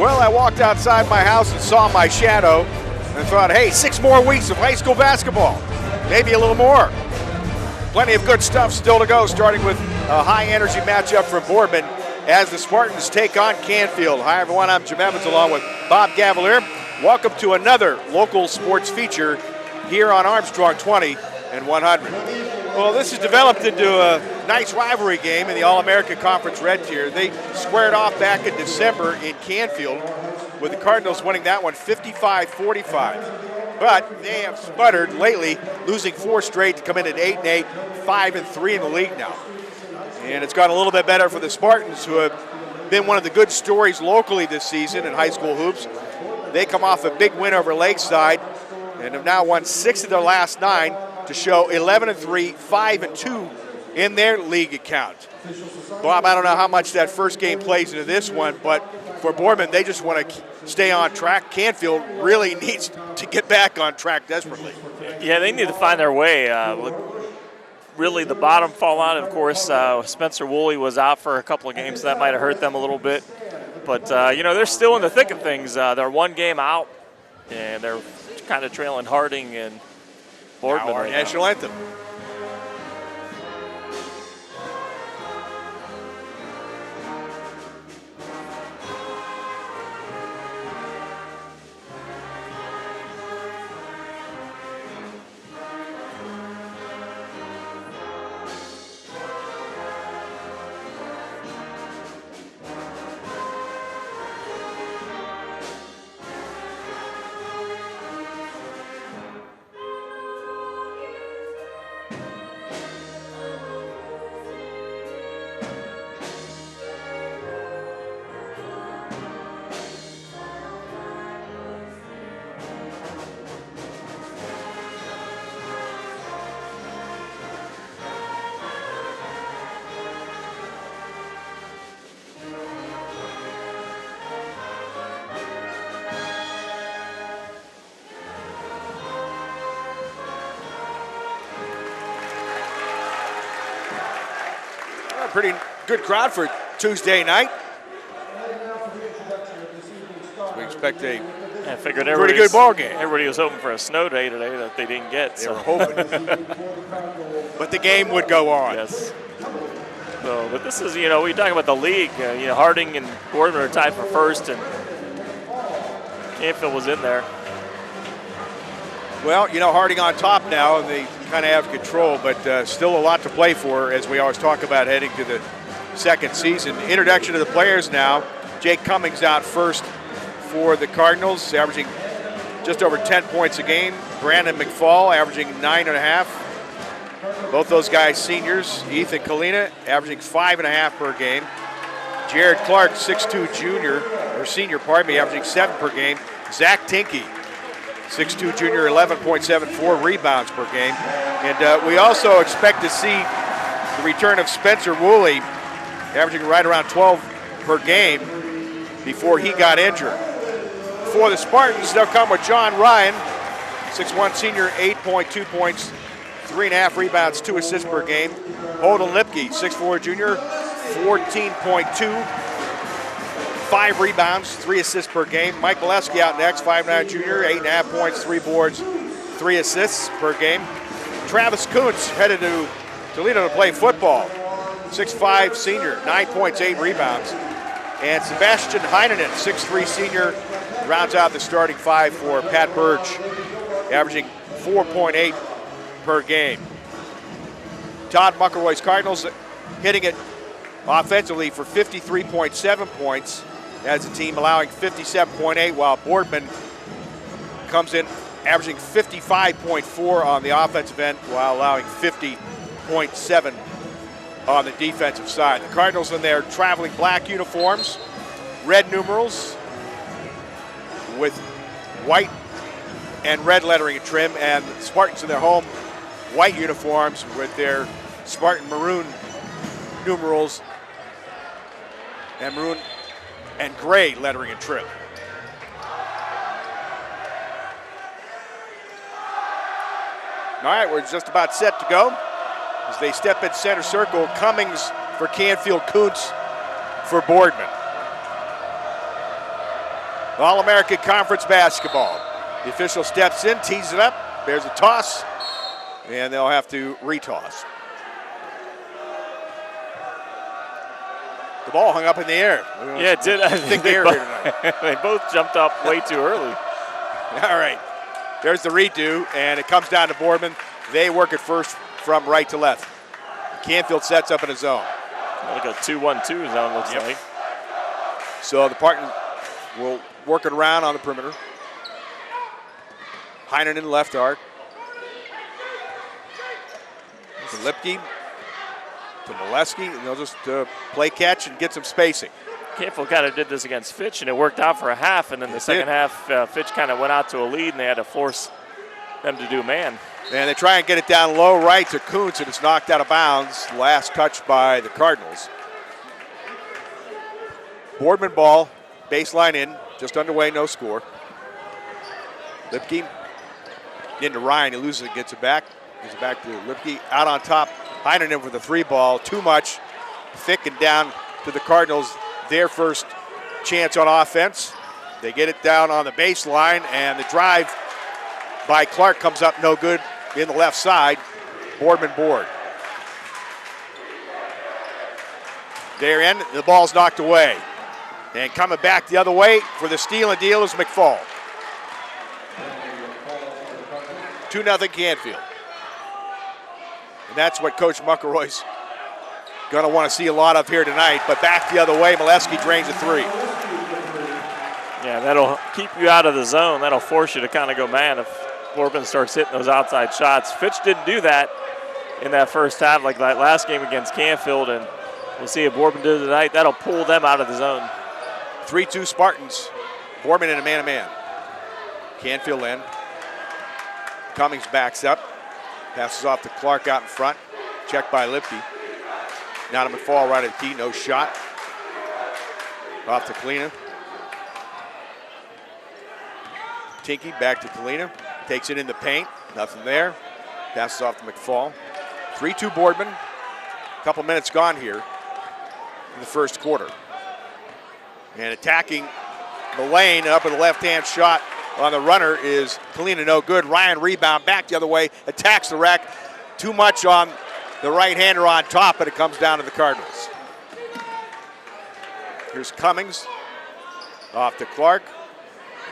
Well, I walked outside my house and saw my shadow and thought, hey, 6 more weeks of high school basketball, maybe a little more. Plenty of good stuff still to go, starting with a high-energy matchup from Boardman as the Spartans take on Canfield. Hi, everyone. I'm Jim Evans along with Bob Gavalier. Welcome to another local sports feature here on Armstrong 20 and 100. Well, this has developed into a nice rivalry game in the All-American Conference Red Tier. They squared off back in December in Canfield, with the Cardinals winning that one 55-45. But they have sputtered lately, losing 4 straight to come in at 8-8, 5-3 in the league now. And it's gotten a little bit better for the Spartans, who have been one of the good stories locally this season in high school hoops. They come off a big win over Lakeside and have now won 6 of their last 9 to show 11-3, 5-2 in their league account. Bob, I don't know how much that first game plays into this one, but for Boardman, they just want to stay on track. Canfield really needs to get back on track desperately. Yeah, they need to find their way. Really, the bottom fallout, of course, Spencer Woolley was out for a couple of games. That might have hurt them a little bit. But, they're still in the thick of things. They're 1 game out, and they're kind of trailing Harding and Boardman. Now our national anthem. Pretty good crowd for Tuesday night. We expect a pretty good ball game. Everybody was hoping for a snow day today that they didn't get. They were hoping. But the game would go on. Yes. So, but this is, we talk about the league. Harding and Boardman are tied for first, and Canfield was in there. Well, Harding on top now, and they kind of have control, but still a lot to play for, as we always talk about heading to the second season. Introduction to the players now. Jake Cummings out first for the Cardinals, averaging just over 10 points a game. Brandon McFall averaging 9.5. Both those guys seniors. Ethan Kalina averaging 5.5 per game. Jared Clark, 6'2 senior, averaging 7 per game. Zach Tinkey, 6'2 junior, 11.74 rebounds per game. And we also expect to see the return of Spencer Woolley, averaging right around 12 per game before he got injured. For the Spartans, they'll come with John Ryan, 6'1 senior, 8.2 points, 3.5 rebounds, 2 assists per game. Holden Lipke, 6'4 junior, 14.2, 5 rebounds, 3 assists per game. Mike Gillespie out next, 5'9 junior, 8.5 points, 3 boards, 3 assists per game. Travis Kuntz headed to Toledo to play football, 6'5 senior, 9 points, 8 rebounds. And Sebastian Heinonen, 6'3 senior, rounds out the starting 5 for Pat Burge, averaging 4.8 per game. Todd McElroy's Cardinals hitting it offensively for 53.7 points as a team, allowing 57.8, while Boardman comes in averaging 55.4 on the offensive end while allowing 50.7 on the defensive side. The Cardinals in their traveling black uniforms, red numerals with white and red lettering and trim, and the Spartans in their home white uniforms with their Spartan maroon numerals and maroon and gray lettering and trim. All right, we're just about set to go as they step in center circle. Cummings for Canfield, Kuntz for Boardman. All-American Conference basketball. The official steps in, tees it up, there's a toss, and they'll have to retoss. The ball hung up in the air. Yeah, it did. I think they, here tonight. They both jumped up way too early. All right, there's the redo, and it comes down to Boardman. They work it first from right to left. Canfield sets up in a zone. Like a 2-1-2 zone, looks like. So the Spartans will work it around on the perimeter. Heinen left arc. To Lipke. To Molesky. And they'll just play catch and get some spacing. Canfield kind of did this against Fitch, and it worked out for a half. And then the second half, Fitch kind of went out to a lead, and they had to force them to do man. And they try and get it down low right to Kuntz, and it's knocked out of bounds. Last touch by the Cardinals. Boardman ball, baseline in, just underway, no score. Lipke into Ryan, he loses it, gets it back. Gives it back to Lipke, out on top. Heinen with the 3-ball, too much. Thick and down to the Cardinals, their first chance on offense. They get it down on the baseline, and the drive by Clark comes up no good in the left side. Boardman board. They're in, the ball's knocked away. And coming back the other way for the steal and deal is McFall. 2-0 Canfield. And that's what Coach McElroy's going to want to see a lot of here tonight. But back the other way, Molesky drains a 3. Yeah, that'll keep you out of the zone. That'll force you to kind of go man if Boardman starts hitting those outside shots. Fitch didn't do that in that first half like that last game against Canfield, and we'll see if Boardman does it tonight. That'll pull them out of the zone. 3-2 Spartans. Boardman in a man-to-man. Canfield in. Cummings backs up. Passes off to Clark out in front. Checked by Lipke. Now to McFall right at the key. No shot. Off to Kalina. Tinky back to Kalina. Takes it in the paint. Nothing there. Passes off to McFall. 3-2 Boardman. A couple minutes gone here in the first quarter. And attacking the lane up with a left-hand shot on the runner is Kalina, no good. Ryan rebound back the other way, attacks the rack. Too much on the right-hander on top, but it comes down to the Cardinals. Here's Cummings off to Clark.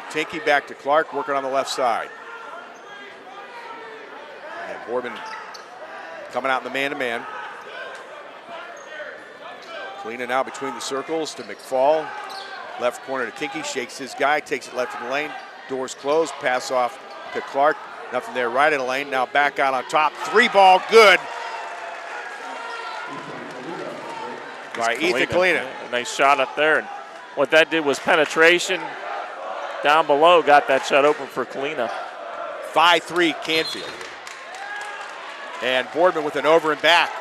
Tinky back to Clark, working on the left side. And Boardman coming out in the man-to-man. Kalina now between the circles to McFall. Left corner to Tinky, shakes his guy, takes it left in the lane. Doors closed, pass off to Clark. Nothing there, right in the lane. Now back out on top. 3-ball, good. By Ethan Kalina. A nice shot up there. And what that did was penetration. Down below, got that shot open for Kalina. 5-3 Canfield. And Boardman with an over and back.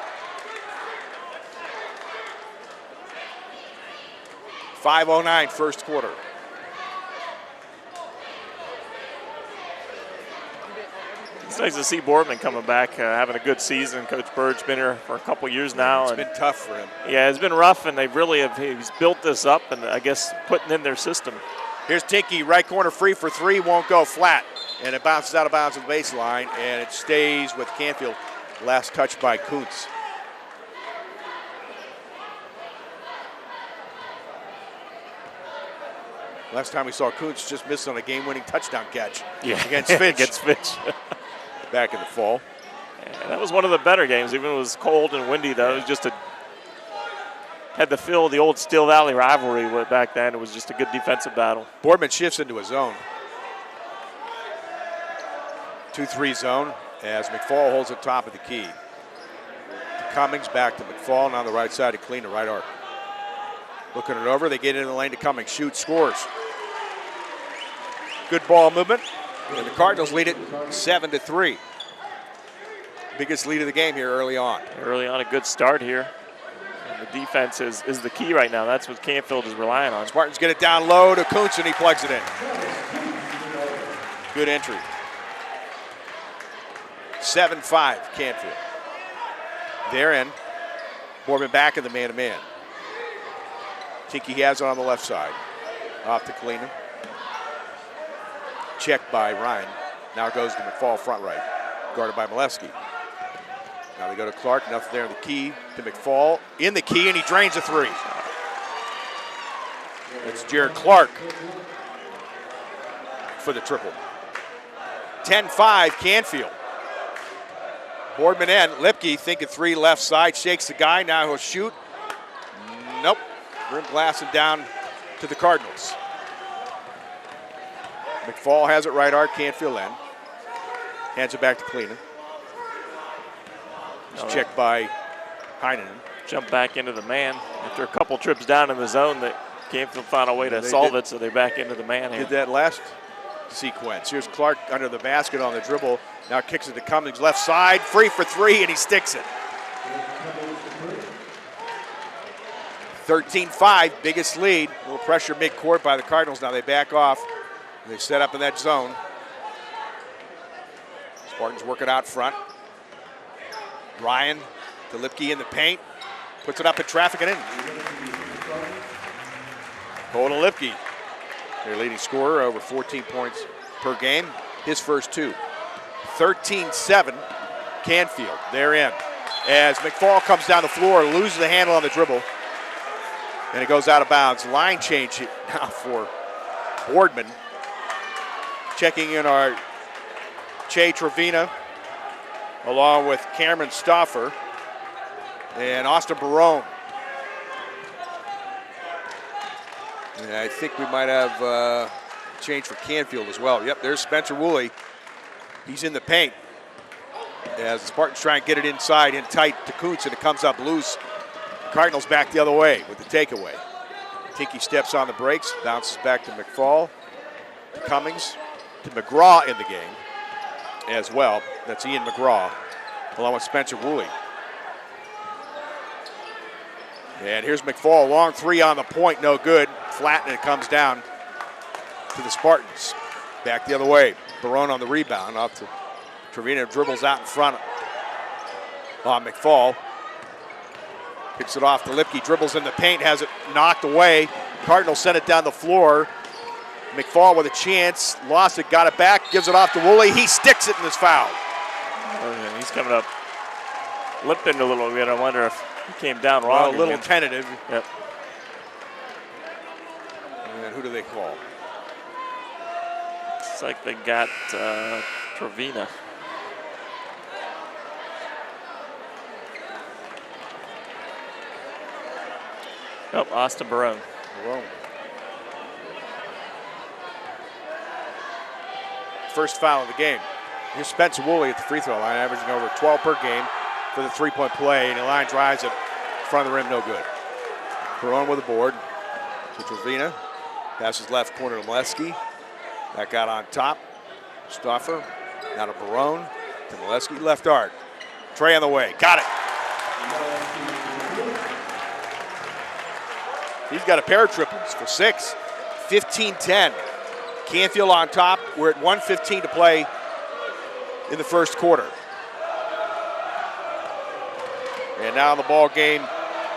5:09 first quarter. It's nice to see Boardman coming back, having a good season. Coach Bird's been here for a couple years now. It's been tough for him. Yeah, it's been rough, and they really have. He's built this up, and I guess putting in their system. Here's Tinky, right corner free for 3, won't go, flat. And it bounces out of bounds on the baseline, and it stays with Canfield. Last touch by Kuntz. Last time we saw Kuntz just miss on a game-winning touchdown catch against Fitch. Against Fitch. Back in the fall. Yeah, that was one of the better games. Even though it was cold and windy, though. It was just had the feel of the old Steel Valley rivalry back then. It was just a good defensive battle. Boardman shifts into a zone. 2-3 zone as McFall holds at top of the key. Cummings back to McFall, now on the right side to Kalina, right arc. Looking it over, they get into the lane to Cummings, shoots, scores. Good ball movement, and the Cardinals lead it 7-3. Biggest lead of the game here early on. Early on, a good start here. And the defense is the key right now. That's what Canfield is relying on. Spartans get it down low to Kuntz, and he plugs it in. Good entry. 7-5 Canfield. They're in. Boardman back in the man-to-man. Tinky has it on the left side. Off to Kalina. checked by Ryan. Now it goes to McFall front right, guarded by Molesky. Now they go to Clark, nothing there in the key to McFall. In the key, and he drains a three. It's Jared Clark for the triple. 10-5 Canfield. Boardman in. Lipke thinking three left side, shakes the guy. Now he'll shoot. Nope. Rim glassing down to the Cardinals. McFall has it right arc, Canfield end. Hands it back to Kalina. It's checked by Heinen. Jump back into the man. After a couple trips down in the zone, that Canfield found a way to solve it, so they're back into the man here. Did that last sequence. Here's Clark under the basket on the dribble. Now kicks it to Cummings, left side, free for three, and he sticks it. 13-5, biggest lead. A little pressure mid-court by the Cardinals. Now they back off. They set up in that zone. Spartans working out front. Ryan to Lipke in the paint. Puts it up in traffic and in. Cole to Lipke. Their leading scorer, over 14 points per game. His first two. 13-7, Canfield. They're in. As McFall comes down the floor, loses the handle on the dribble. And it goes out of bounds. Line change now for Boardman. Checking in our Che Trevina, along with Cameron Stauffer and Austin Barone. And I think we might have change for Canfield as well. Yep, there's Spencer Woolley. He's in the paint as the Spartans try and get it inside in tight to Kuntz, and it comes up loose. Cardinals back the other way with the takeaway. Tinky steps on the brakes, bounces back to McFall, to Cummings, to McGraw in the game as well. That's Ian McGraw, along with Spencer Woolley. And here's McFall, long three on the point, no good. Flat, and it comes down to the Spartans. Back the other way. Barone on the rebound, off to Trevina, dribbles out in front on McFall. Picks it off to Lipke, dribbles in the paint, has it knocked away. Cardinals sent it down the floor. McFall with a chance, lost it, got it back, gives it off to Woolley. He sticks it in his foul. Oh, he's coming up, limping a little bit. I wonder if he came down wrong. Well, a little tentative. Yep. And who do they call? Looks like they got Trevina. Oh, Austin Barone. First foul of the game. Here's Spencer Woolley at the free throw line, averaging over 12 per game for the three-point play, and the line drives it in front of the rim, no good. Barone with the board to Trevina. Passes left corner to Molesky. That got on top. Stauffer. Now to Barone. To Molesky. Left arc. Trey on the way. Got it. He's got a pair of triples for 6. 15-10. Canfield on top. We're at 1:15 to play in the first quarter. And now in the ball game,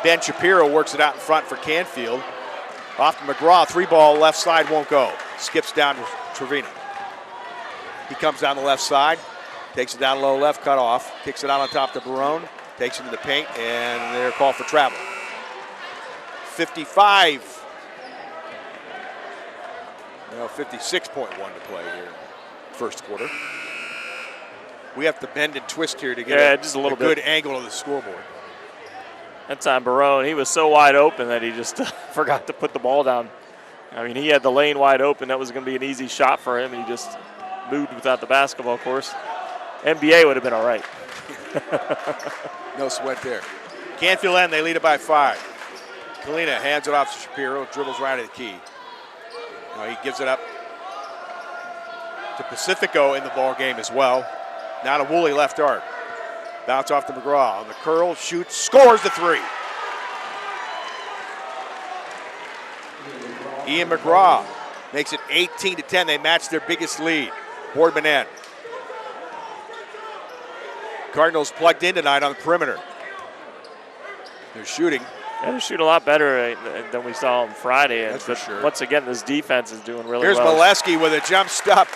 Ben Shapiro works it out in front for Canfield. Off to McGraw, three ball, left side won't go. Skips down to Trevina. He comes down the left side, takes it down low left, cut off, kicks it out on top to Barone, takes it to the paint, and they're called for travel. 55. Now 56.1 to play here in the first quarter. We have to bend and twist here to get just a little good bit. angle of the scoreboard. That time Barone, he was so wide open that he just forgot to put the ball down. I mean, he had the lane wide open. That was going to be an easy shot for him, and he just moved without the basketball, of course. NBA would have been all right. No sweat there. Canfield end, they lead it by 5. Kalina hands it off to Shapiro, dribbles right at the key. Now he gives it up to Pacifico in the ball game as well. Now to Woolley, left arc. Bounce off to McGraw on the curl, shoots, scores the three. Ian McGraw makes it 18-10. They match their biggest lead. Boardman in. Cardinals plugged in tonight on the perimeter. They're shooting And they shoot a lot better than we saw on Friday. That's for sure. Once again, this defense is doing really Here's well. Here's Molesky with a jump stop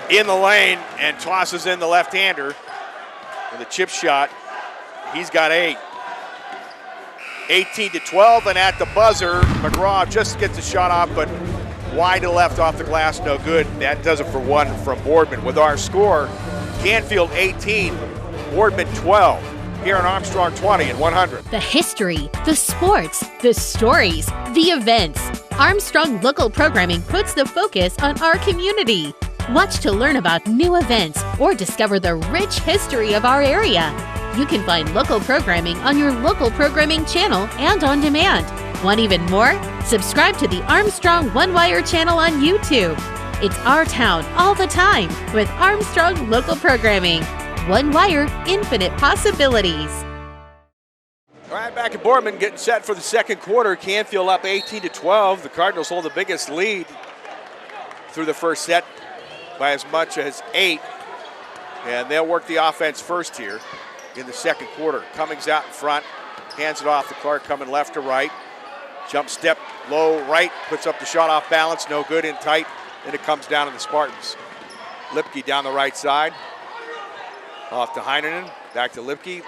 in the lane and tosses in the left-hander with a chip shot. He's got 8. 18-12, and at the buzzer, McGraw just gets the shot off, but wide to left off the glass, no good. That does it for 1 from Boardman. With our score, Canfield 18, Boardman 12. Here in Armstrong 20 and 100. The history, the sports, the stories, the events. Armstrong Local Programming puts the focus on our community. Watch to learn about new events or discover the rich history of our area. You can find local programming on your local programming channel and on demand. Want even more? Subscribe to the Armstrong One Wire channel on YouTube. It's our town all the time with Armstrong Local Programming. One Wire, infinite possibilities. All right, back at Boardman, getting set for the second quarter. Canfield up 18-12. The Cardinals hold the biggest lead through the first set by as much as 8. And they'll work the offense first here in the second quarter. Cummings out in front, hands it off to Clark, coming left to right. Jump step, low right, puts up the shot off balance, no good, in tight, and it comes down to the Spartans. Lipke down the right side. Off to Heinerman, back to Lipke,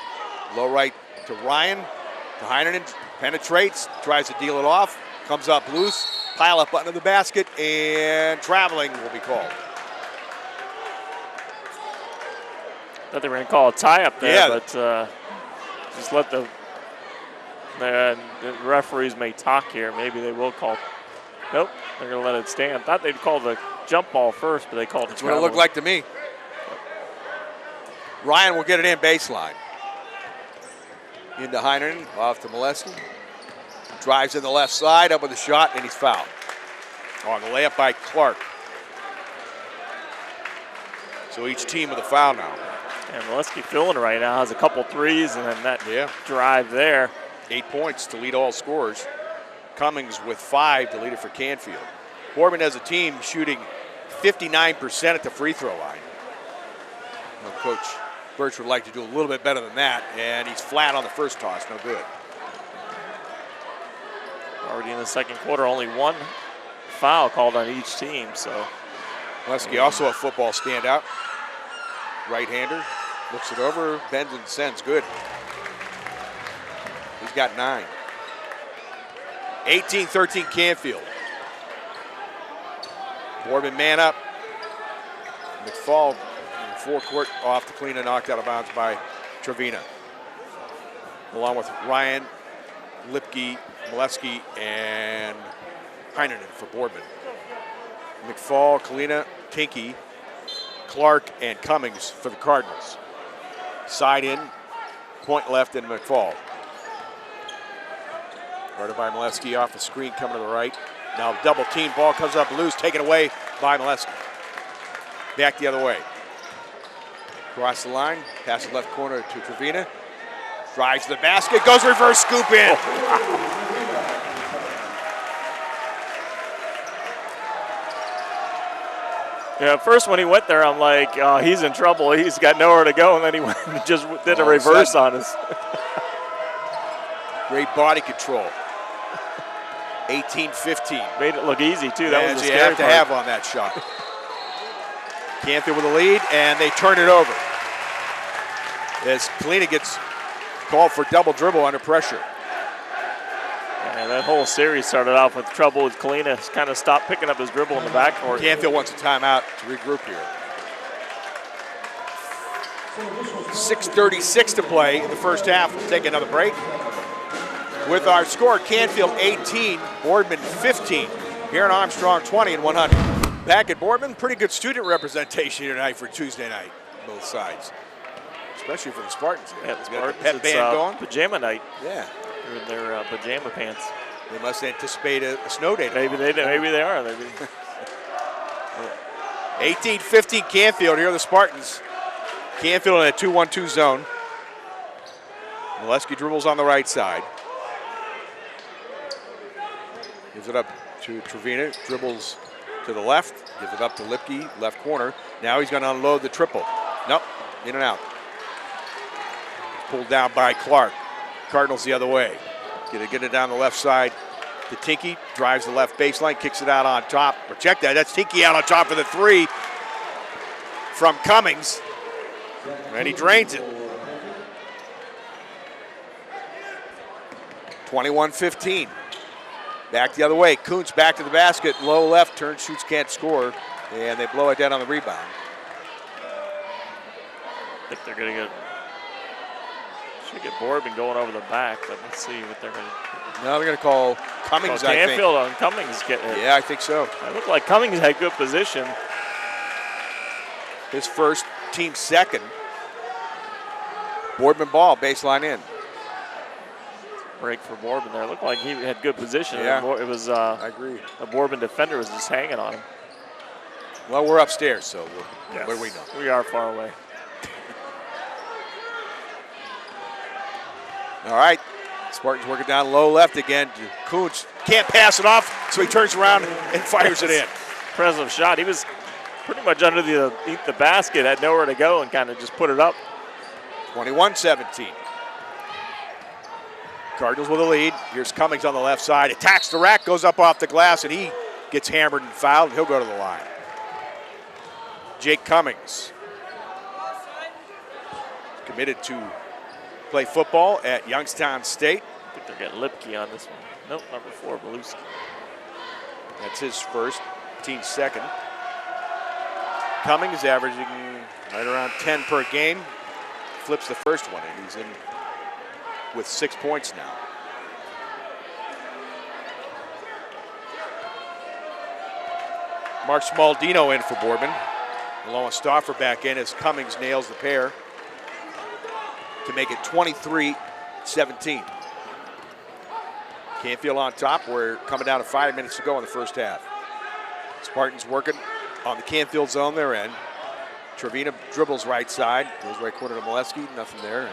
low right to Ryan, to Heinerman, penetrates, tries to deal it off, comes up loose, pile up under the basket, and traveling will be called. Thought they were going to call a tie up there, Yeah. but just let the referees may talk here. Maybe they will call. Nope, they're going to let it stand. Thought they'd call the jump ball first, but they called it. That's what it looked like to me. Ryan will get it in baseline. Into Heinerman, off to Molesky. Drives in the left side, up with a shot, and he's fouled. On the layup by Clark. So each team with a foul now. And Molesky feeling right now, has a couple threes, and then that drive there. 8 points to lead all scorers. Cummings with 5 to lead it for Canfield. Boardman has a team shooting 59% at the free throw line. Well, Coach Birch would like to do a little bit better than that, and he's flat on the first toss, no good. Already in the second quarter, only 1 foul called on each team, so. Molesky also a football standout. Right-hander, looks it over, bends and sends, good. He's got 9. 18-13 Canfield. Boardman man up. McFall forecourt off to clean and knocked out of bounds by Trevina. Along with Ryan, Lipke, Molesky, and Heinerman for Boardman. McFall, Kalina, Tinky, Clark, and Cummings for the Cardinals. Side in, point left, and McFall. Guarded by Molesky off the screen, coming to the right. Now double team, ball comes up loose, taken away by Molesky. Back the other way. Across the line, pass the left corner to Trevina. Drives to the basket, goes reverse scoop in. Yeah, first when he went there, I'm like, oh, he's in trouble. He's got nowhere to go, and then he went and just did a reverse on us. Great body control. 18-15. Made it look easy, too. That was the you scary have to part. have on that shot. Canfield with the lead, and they turn it over. As Kalina gets called for double dribble under pressure. And that whole series started off with trouble with Kalina. Kind of stopped picking up his dribble in the backcourt. Canfield wants a timeout to regroup here. 6:36 to play in the first half. We'll take another break. With our score, Canfield 18, Boardman 15. Here in Armstrong 20 and 100. Back at Boardman, pretty good student representation here tonight for Tuesday night, both sides. Especially for the Spartans here. Yeah, the Spartans, pep band going. Pajama night. Yeah. They're in their pajama pants. They must anticipate a snow day. Maybe they do. Maybe they are. 18-15 Canfield. Here are the Spartans. Canfield in a 2-1-2 zone. Molesky dribbles on the right side. Gives it up to Trevina. Dribbles to the left. Gives it up to Lipke, left corner. Now he's going to unload the triple. Nope, in and out. Pulled down by Clark. Cardinals the other way. Get it down the left side to Tinky. Drives the left baseline, kicks it out on top. Or check that. That's Tinky out on top for the 3 from Cummings. And he drains it. 21-15. Back the other way. Kuntz back to the basket. Low left, turns, shoots, can't score. And they blow it down on the rebound. I think they're going to should get Boardman going over the back, but let's see what they're going to do. No, they're going to call Cummings, I think. Canfield on Cummings getting it. Yeah, I think so. It looked like Cummings had good position. His first, team second. Boardman ball, baseline in. Break for Boardman there. It looked like he had good position. Yeah, it was. I agree. The Boardman defender was just hanging on him. Well, we're upstairs, so Yes. what do we know? We are far away. All right, Spartans working down low left again. Kuntz can't pass it off, so he turns around and fires it in. Impressive shot. He was pretty much underneath the basket, had nowhere to go, and kind of just put it up. 21-17. Cardinals with a lead. Here's Cummings on the left side. Attacks the rack, goes up off the glass, and he gets hammered and fouled. He'll go to the line. Jake Cummings, committed to play football at Youngstown State. I think they're getting Lipke on this one. Nope, number 4, Beluski. That's his first, team's second. Cummings averaging right around 10 per game. Flips the first one, and he's in with 6 points now. Mark Smaldino in for Boardman. Along with Stauffer back in as Cummings nails the pair to make it 23-17. Canfield on top. We're coming down to 5 minutes to go in the first half. Spartans working on the Canfield zone their end. Trevina dribbles right side, goes right corner to Molesky, nothing there. And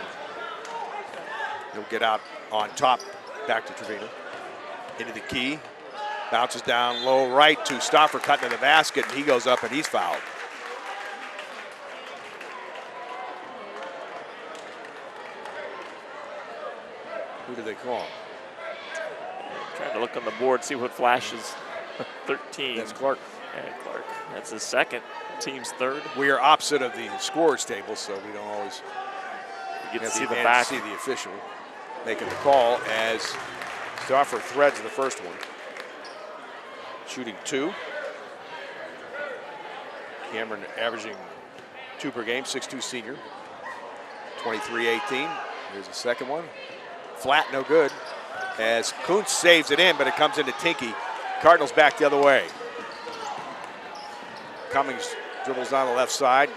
he'll get out on top, back to Trevina. Into the key, bounces down low right to Stauffer, cutting to the basket, and he goes up and he's fouled. Who do they call? Trying to look on the board, see what flashes. 13. That's Clark. Yeah, Clark. That's his second. Team's third. We are opposite of the scorers table, so we don't always get to have see the the advantage back. to see the official making the call as Stauffer threads the first one. Shooting 2. Cameron averaging 2 per game, 6'2" senior. 23-18. Here's the second one. Flat, no good. As Kuntz saves it in, but it comes into Tinky. Cardinals back the other way. Cummings dribbles down the left side,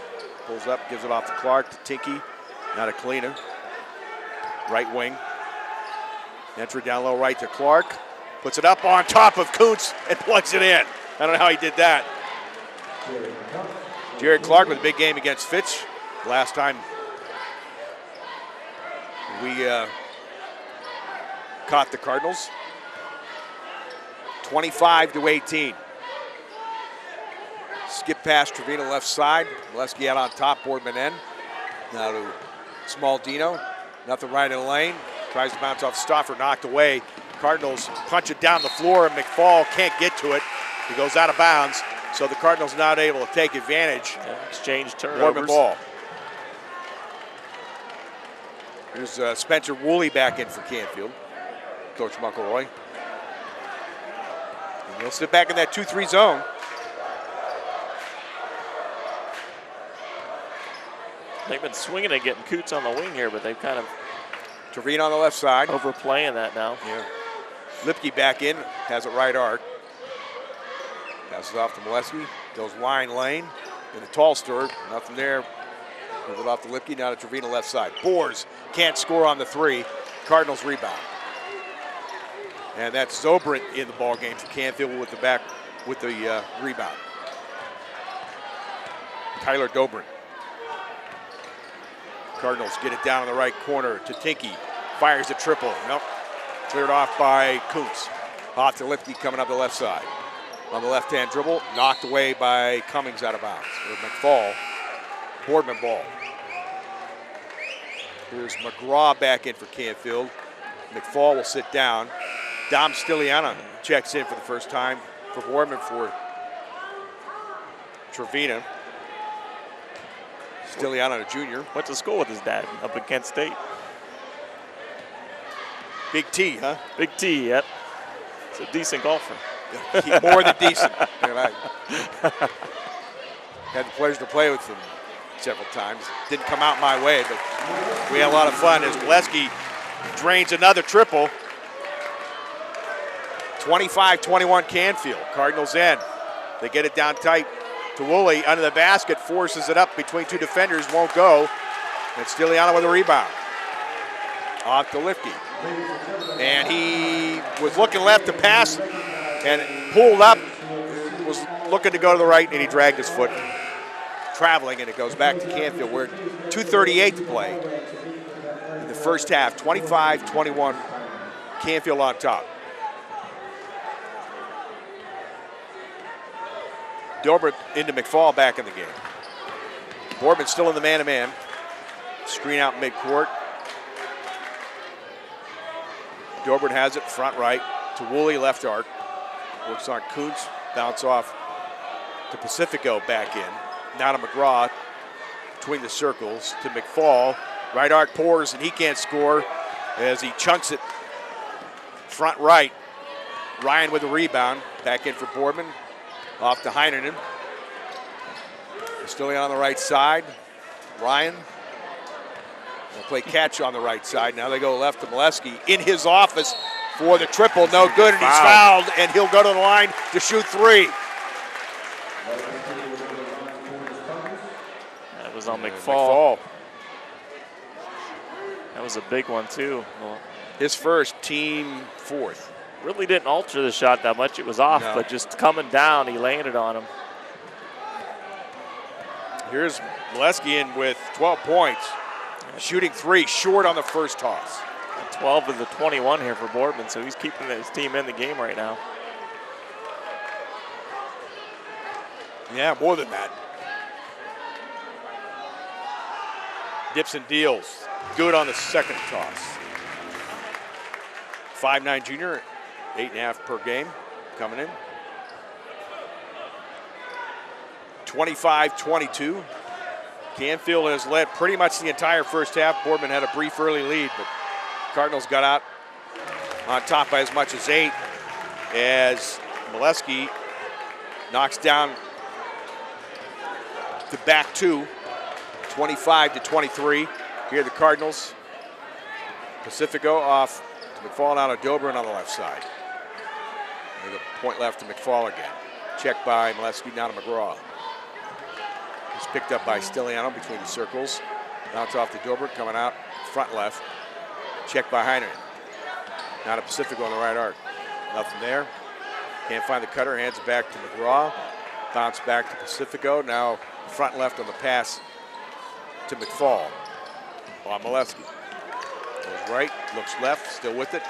pulls up, gives it off to Clark, to Tinky, now to Kalina. Right wing. Entry down low right to Clark. Puts it up on top of Kuntz and plugs it in. I don't know how he did that. Jared Clark with a big game against Fitch. Last time we caught the Cardinals. 25-18. Skip past Trevina left side. Molesky out on top, Boardman in. Now to Smaldino. Nothing right in the lane. Tries to bounce off Stauffer, knocked away. Cardinals punch it down the floor, and McFall can't get to it. He goes out of bounds, so the Cardinals not able to take advantage. Exchange turnovers. Boardman ball. Here's Spencer Woolley back in for Canfield. Coach McElroy. And he'll sit back in that 2-3 zone. They've been swinging and getting Coots on the wing here, but they've kind of Trevina on the left side. overplaying that now. Yeah. Lipke back in, has it right arc. Passes off to Molesky, goes wine lane in the tall store, nothing there. Move it off to Lipke, now to Trevina left side. Boers can't score on the 3. Cardinals rebound. And that's Zobrant in the ball game for Canfield with the rebound. Tyler Dobrin. Cardinals get it down in the right corner to Tinky. Fires a triple. Nope. Cleared off by Kuntz. Off to Lipke coming up the left side. On the left-hand dribble, knocked away by Cummings out of bounds. Or McFall. Boardman ball. Here's McGraw back in for Canfield. McFall will sit down. Dom Stiliana checks in for the first time for Boardman for Trevina. Stiliana, a junior. Went to school with his dad up at Kent State. Big T, huh? Big T, yep. He's a decent golfer. More than decent. And I had the pleasure to play with him several times. Didn't come out my way, but we had a lot of fun as Molesky drains another triple. 25-21 Canfield. Cardinals end. They get it down tight to Woolley under the basket, forces it up between two defenders, won't go. And Stiliana with a rebound. Off to Lifke. And he was looking left to pass and pulled up, was looking to go to the right, and he dragged his foot, traveling, and it goes back to Canfield. We're 2:38 to play in the first half. 25-21, Canfield on top. Dobert into McFall back in the game. Boardman still in the man-to-man. Screen out midcourt. Dobert has it front right to Woolley left arc. Works on Kuntz, bounce off to Pacifico back in. Now to McGraw between the circles to McFall. Right arc pours and he can't score as he chunks it front right. Ryan with the rebound. Back in for Boardman. Off to Heinerman. Still on the right side. Ryan will play catch on the right side. Now they go left to Molesky in his office for the triple. No good, and he's fouled, and he'll go to the line to shoot three. That was on McFall. That was a big one, too. Well, his first, team fourth. Really didn't alter the shot that much. It was off, but just coming down, he landed on him. Here's Molesky in with 12 points. Shooting three, short on the first toss. 12 of the 21 here for Boardman, so he's keeping his team in the game right now. Yeah, more than that. Dips and deals. Good on the second toss. 5'9" junior, 8.5 per game coming in. 25-22. Canfield has led pretty much the entire first half. Boardman had a brief early lead, but Cardinals got out on top by as much as 8 as Molesky knocks down the back two, 25-23. Here the Cardinals. Pacifico off to McFall, out of Dobrin on the left side. There's a point left to McFall again. Checked by Molesky, now to McGraw. He's picked up by Stiliano between the circles. Bounce off to Dobrin, coming out front left. Checked by Heiner. Now to Pacifico on the right arc. Nothing there. Can't find the cutter, hands it back to McGraw. Bounce back to Pacifico. Now front left on the pass to McFall. On Molesky. Goes right, looks left, still with it.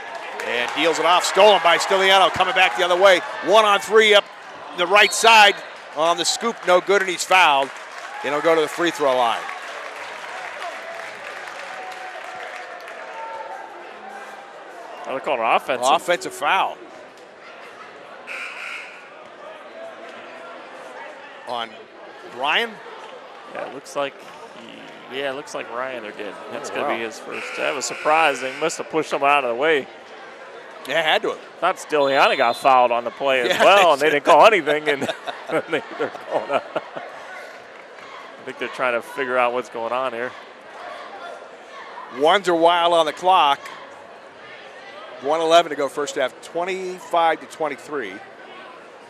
And deals it off, stolen by Stiliano, coming back the other way. 1-on-3 up the right side on the scoop, no good, and he's fouled. And he'll go to the free throw line. They're calling an offensive. Offensive foul. On Ryan? Yeah, it looks like it looks like Ryan they're getting. That's going to be his first. That was surprising. Must have pushed someone out of the way. Yeah, had to have. Thought Stiliana got fouled on the play as well, and they didn't call anything, and they're calling out. I think they're trying to figure out what's going on here. Ones are wild on the clock. 1:11 to go first half, 25-23.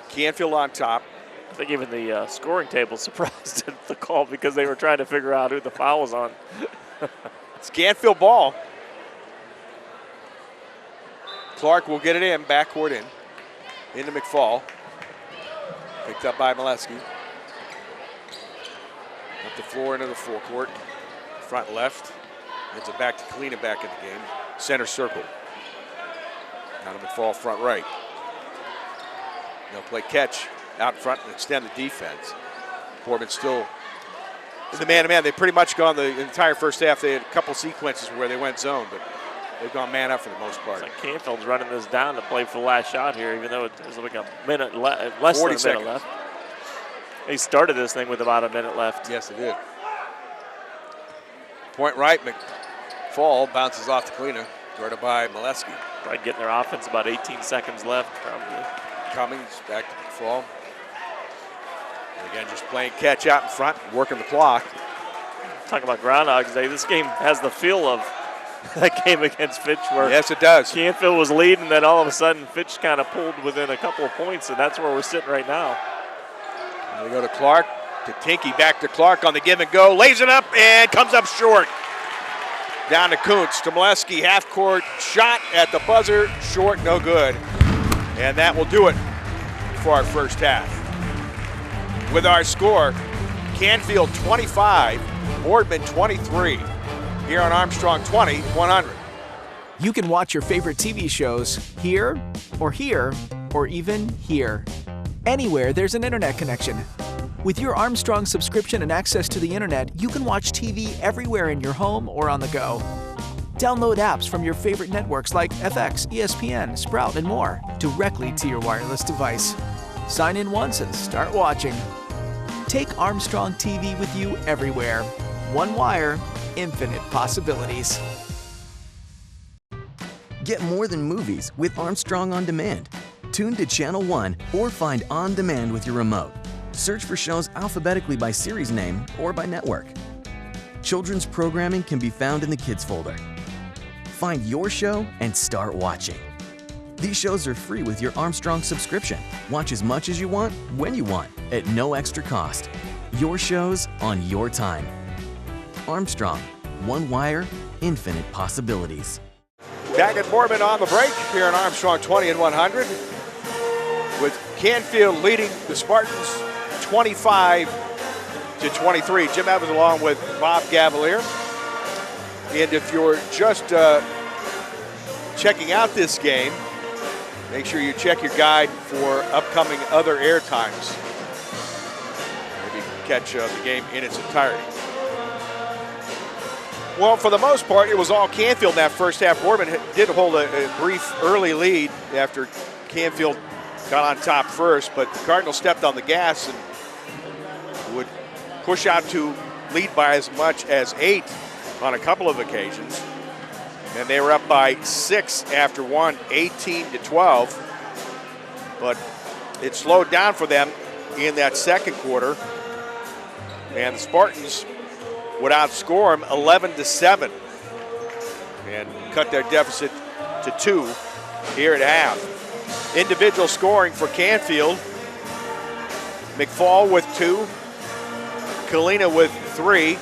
Canfield on top. I think even the scoring table surprised at the call because they were trying to figure out who the foul was on. It's Canfield ball. Clark will get it in, backcourt in. Into McFall. Picked up by Molesky. Up the floor into the forecourt. Front left. Ends it back to Kalina back in the game. Center circle. Now to McFall front right. They'll play catch out in front and extend the defense. Boardman still in the man-to-man. They've pretty much gone the entire first half. They had a couple sequences where they went zone, but they've gone man up for the most part. It's like Canfield's running this down to play for the last shot here, even though there's like a minute less than a minute left. They started this thing with about a minute left. Yes, they did. Point right, McFall bounces off to Kalina, guarded by Molesky. Probably getting their offense about 18 seconds left, probably. Cummings back to McFall. And again, just playing catch out in front, working the clock. Talking about Groundhog's Day, this game has the feel of that game against Fitch where yes, it does. Canfield was leading, then all of a sudden Fitch kind of pulled within a couple of points, and that's where we're sitting right now. And we go to Clark, to Tinky, back to Clark on the give and go, lays it up and comes up short. Down to Kuntz, to Molesky, half court shot at the buzzer, short, no good. And that will do it for our first half. With our score, Canfield 25, Boardman 23, here on Armstrong 20-100. You can watch your favorite TV shows here, or even here. Anywhere there's an internet connection. With your Armstrong subscription and access to the internet, you can watch TV everywhere in your home or on the go. Download apps from your favorite networks like FX, ESPN, Sprout, and more directly to your wireless device. Sign in once and start watching. Take Armstrong TV with you everywhere. One wire, infinite possibilities. Get more than movies with Armstrong On Demand. Tune to Channel 1 or find On Demand with your remote. Search for shows alphabetically by series name or by network. Children's programming can be found in the Kids folder. Find your show and start watching. These shows are free with your Armstrong subscription. Watch as much as you want, when you want, at no extra cost. Your shows on your time. Armstrong, one wire, infinite possibilities. Back at Boardman on the break here on Armstrong 20-100. With Canfield leading the Spartans 25-23. Jim Evans along with Bob Gavalier. And if you're just checking out this game, make sure you check your guide for upcoming other air times. Maybe catch the game in its entirety. Well, for the most part, it was all Canfield in that first half. Boardman did hold a brief early lead after Canfield got on top first, but the Cardinals stepped on the gas and would push out to lead by as much as 8 on a couple of occasions. And they were up by 6 after one, 18-12. But it slowed down for them in that second quarter. And the Spartans would outscore them 11-7 and cut their deficit to 2 here at half. Individual scoring for Canfield. McFall with 2. Kalina with 3.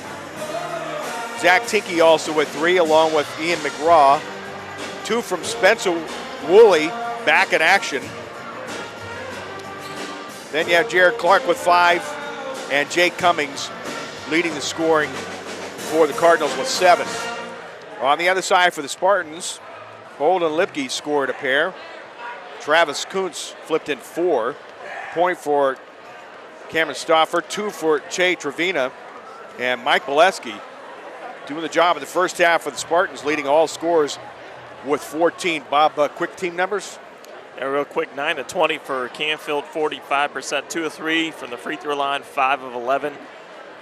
Zach Tinky also with 3, along with Ian McGraw. 2 from Spencer Woolley, back in action. Then you have Jared Clark with 5, and Jake Cummings leading the scoring for the Cardinals with 7. On the other side for the Spartans, Holden Lipke scored a pair. Travis Kuntz flipped in 4. Point for Cameron Stauffer, 2 for Che Trevina, and Mike Molesky doing the job in the first half for the Spartans, leading all scores with 14. Bob, quick team numbers? Yeah, real quick, 9 of 20 for Canfield, 45%, 2 of 3 from the free throw line, 5 of 11,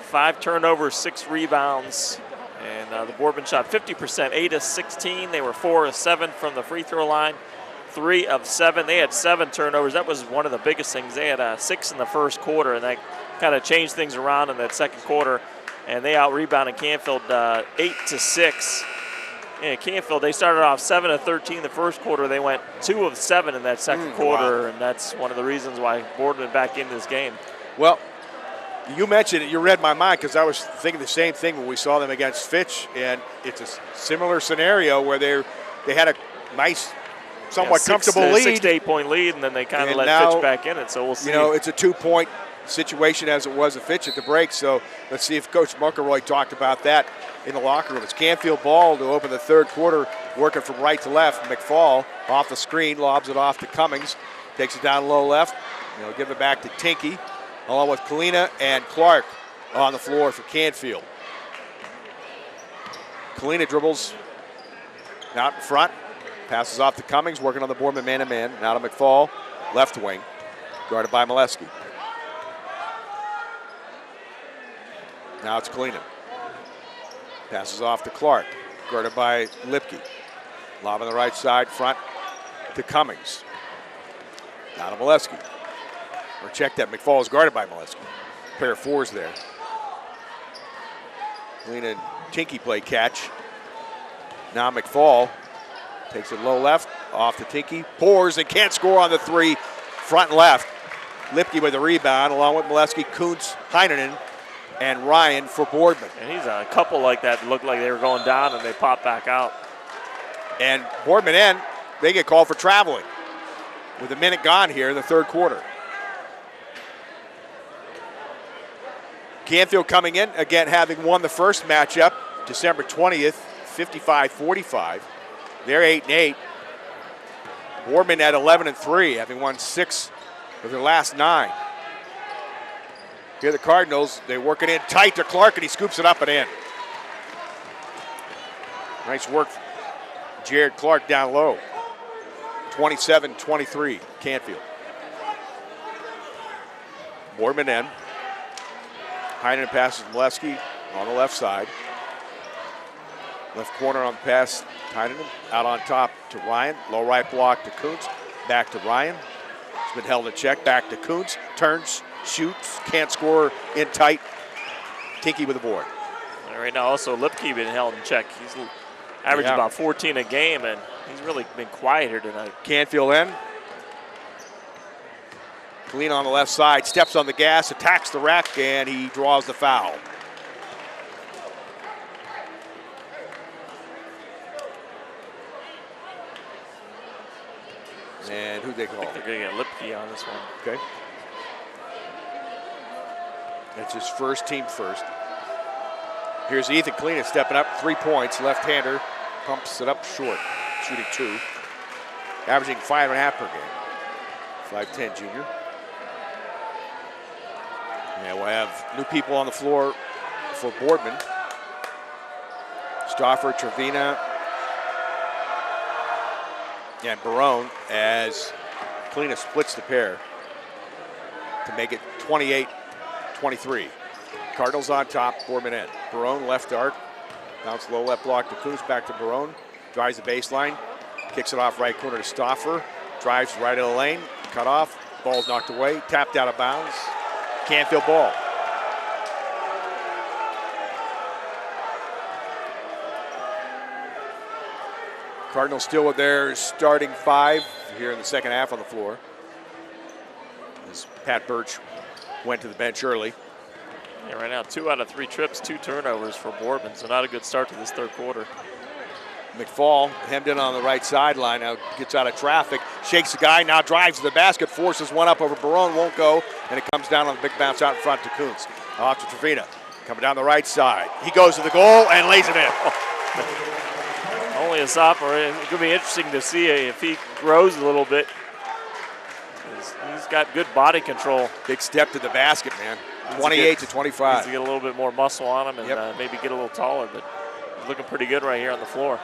5 turnovers, 6 rebounds, and the Boardman shot 50%, 8 of 16. They were 4 of 7 from the free throw line, 3 of 7. They had 7 turnovers. That was one of the biggest things. They had 6 in the first quarter, and that kind of changed things around in that second quarter. And they out-rebounded Canfield 8-6. And Canfield, they started off 7 of 13 the first quarter. They went 2 of 7 in that second quarter, and that's one of the reasons why Boardman back into this game. Well, you mentioned it. You read my mind because I was thinking the same thing when we saw them against Fitch, and it's a similar scenario where they had a nice, somewhat comfortable lead. 6 to 8 point lead, and then they kind of let Fitch back in it, so we'll see. You know, it's a 2-point situation as it was at Fitch at the break, so let's see if Coach Muckelroy talked about that in the locker room. It's Canfield ball to open the third quarter, working from right to left. McFall off the screen, lobs it off to Cummings, takes it down low left. They'll give it back to Tinky, along with Kalina and Clark on the floor for Canfield. Kalina dribbles Out in front. Passes off to Cummings, working on the Boardman man-to-man. Now to McFall, left wing, guarded by Molesky. Now it's Kalina. Passes off to Clark, guarded by Lipke. Lob on the right side, front to Cummings. Now to Molesky. Or check that, McFall is guarded by Molesky. Pair of fours there. Kalina and Tinky play catch. Now McFall takes it low left, off to Tinky, pours and can't score on the three, front and left. Lipke with the rebound, along with Molesky, Kuntz, Heinonen, and Ryan for Boardman. And he's on a couple like that looked like they were going down and they popped back out. And Boardman they get called for traveling with a minute gone here in the third quarter. Canfield coming in, again having won the first matchup, December 20th, 55-45. They're 8-8. Boardman at 11-3, having won 6 of their last 9. Here the Cardinals, they work it in tight to Clark, and he scoops it up and in. Nice work, Jared Clark down low. 27-23, Canfield. Boardman in. Heinonen passes Molesky on the left side. Left corner on the pass, Heinonen out on top to Ryan. Low right block to Kuntz. Back to Ryan. He's been held in check. Back to Kuntz. Turns, shoots, can't score in tight. Tinky with the board. Right now also Lipke been held in check. He's averaging about 14 a game, and he's really been quiet here tonight. Canfield in. Kalina on the left side, steps on the gas, attacks the rack, and he draws the foul. And who'd they call? I think they're going to get Lipke on this one. Okay. That's his first, team first. Here's Ethan Kalina stepping up, 3 points, left-hander, pumps it up short, shooting 2. Averaging 5.5 per game. 5'10" junior. And we'll have new people on the floor for Boardman. Stauffer, Trevina, and Barone as Kalina splits the pair to make it 28-23. Cardinals on top, Boardman in. Barone left arc, bounce low left block to Kuntz, back to Barone, drives the baseline, kicks it off right corner to Stauffer, drives right of the lane, cut off, ball's knocked away, tapped out of bounds. Canfield ball. Cardinals still with their starting 5 here in the second half on the floor. As Pat Birch went to the bench early. Yeah, right now 2 out of 3 trips, 2 turnovers for Boardman, so not a good start to this third quarter. McFall hemmed in on the right sideline, now gets out of traffic, shakes the guy, now drives to the basket, forces one up over Barone, won't go, and it comes down on the big bounce out in front to Kuntz. Off to Trevina, coming down the right side. He goes to the goal and lays it in. Only a sophomore. It's going to be interesting to see if he grows a little bit. He's got good body control. Big step to the basket, man. 28-25. Needs to get a little bit more muscle on him and maybe get a little taller, but he's looking pretty good right here on the floor.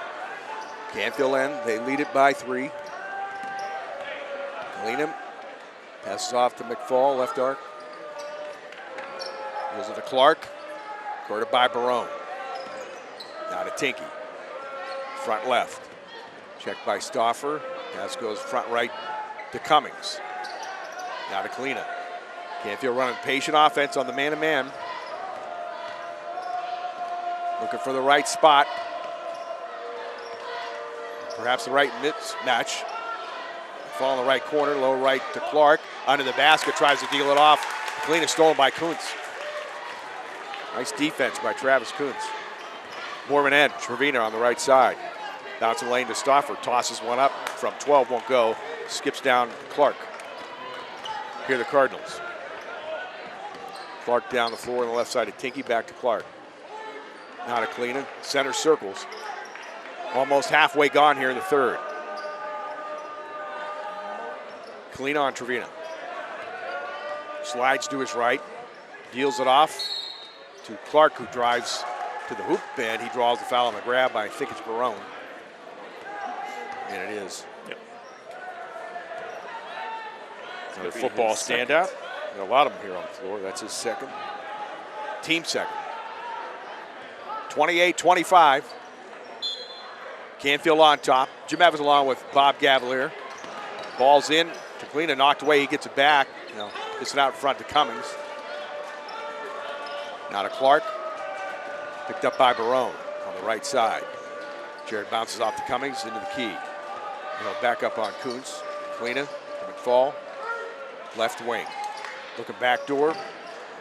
Canfield in, they lead it by 3. Kalina passes off to McFall, left arc. Goes it to Clark, guarded by Barone. Now to Tinky, front left. Checked by Stauffer, pass goes front right to Cummings. Now to Kalina. Canfield running patient offense on the man-to-man. Looking for the right spot. Perhaps the right mismatch. Fall in the right corner, low right to Clark. Under the basket, tries to deal it off. Kalina stolen by Kuntz. Nice defense by Travis Kuntz. Boardman and Trevina on the right side. Bouncing lane to Stauffer, tosses one up from 12, won't go. Skips down Clark. Here are the Cardinals. Clark down the floor on the left side to Tinky, back to Clark. Now to Kalina, center circles. Almost halfway gone here in the third. Kalina on Trevina. Slides to his right, deals it off to Clark, who drives to the hoop, and he draws the foul on the grab by, I think it's Barone. And it is. Yep. Another football standout. There are a lot of them here on the floor. That's his second. Team second. 28-25. Canfield on top. Jim Evans along with Bob Gavalier. Ball's in. Teklina knocked away. He gets it back. Gets it out in front to Cummings. Now to Clark. Picked up by Barone on the right side. Jared bounces off to Cummings into the key. Back up on Kuntz. Teklina to McFall. Left wing. Looking back door.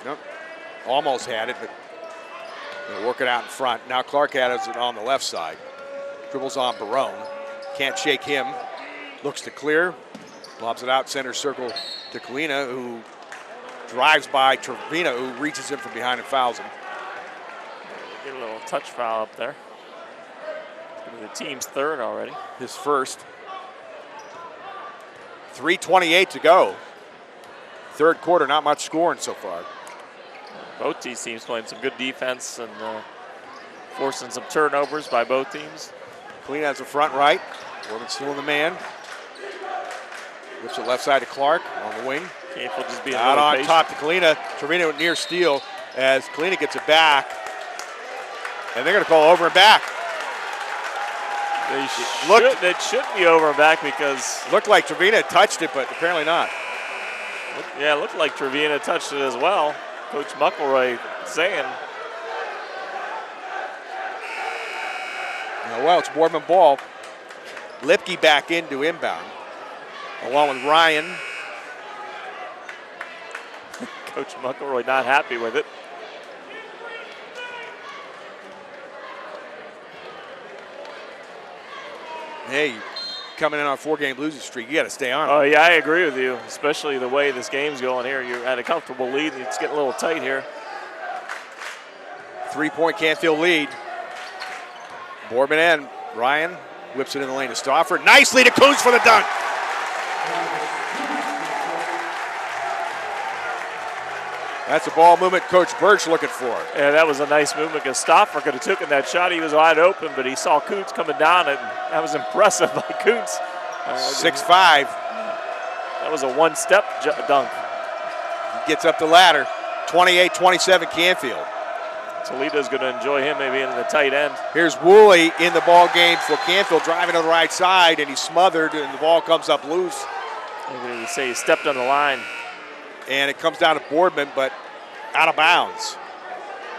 Nope. Almost had it, but work it out in front. Now Clark has it on the left side. Dribbles on Barone. Can't shake him. Looks to clear. Lobs it out center circle to Teklina, who drives by Trevina, who reaches him from behind and fouls him. Get a little touch foul up there. The team's third already. His first. 3:28 to go. Third quarter, not much scoring so far. Both these teams playing some good defense and forcing some turnovers by both teams. Teklina has the front right. Boardman still in the man. Whips it left side to Clark on the wing. Canfield just being out really on patient. top to Teklina. Trevina near steal as Teklina gets it back. And they're going to call over and back. It should be over and back because... Looked like Trevina touched it, but apparently not. Yeah, it looked like Trevina touched it as well. Coach McElroy saying. Well, it's Boardman ball. Lipke back into inbound, along with Ryan. Coach McElroy not happy with it. Hey, coming in on a 4-game losing streak, you got to stay on. Oh, yeah, I agree with you, especially the way this game's going here. You're at a comfortable lead, and it's getting a little tight here. 3-point Canfield lead. Boardman and Ryan whips it in the lane to Stauffer. Nicely to Kuntz for the dunk. That's a ball movement Coach Birch looking for. Yeah, that was a nice movement because Stauffer could have taken that shot. He was wide open, but he saw Kuntz coming down, and that was impressive by Kuntz. 6'5". That was a one-step dunk. He gets up the ladder. 28-27 Canfield. Toledo's going to enjoy him maybe in the tight end. Here's Woolley in the ball game for Canfield, driving to the right side, and he's smothered, and the ball comes up loose. Maybe you say he stepped on the line. And it comes down to Boardman, but out of bounds.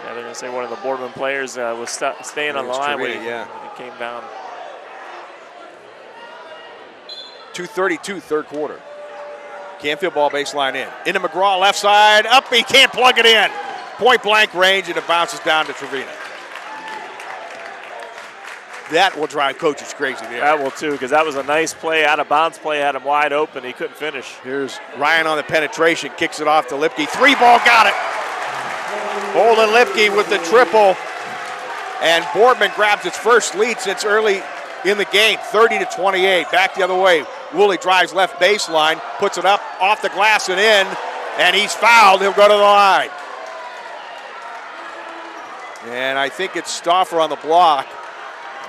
Yeah, they're going to say one of the Boardman players was staying on the line when he came down. 2:32 third quarter. Canfield ball baseline in. Into McGraw, left side, up, he can't plug it in. Point blank range, and it bounces down to Trevina. That will drive coaches crazy there. That will too, because that was a nice play, out of bounds play, had him wide open. He couldn't finish. Here's Ryan on the penetration, kicks it off to Lipke. 3-ball, got it. Holden Lipke with the triple. And Boardman grabs its first lead since early in the game, 30-28. Back the other way. Woolley drives left baseline, puts it up off the glass and in, and he's fouled. He'll go to the line. And I think it's Stauffer on the block.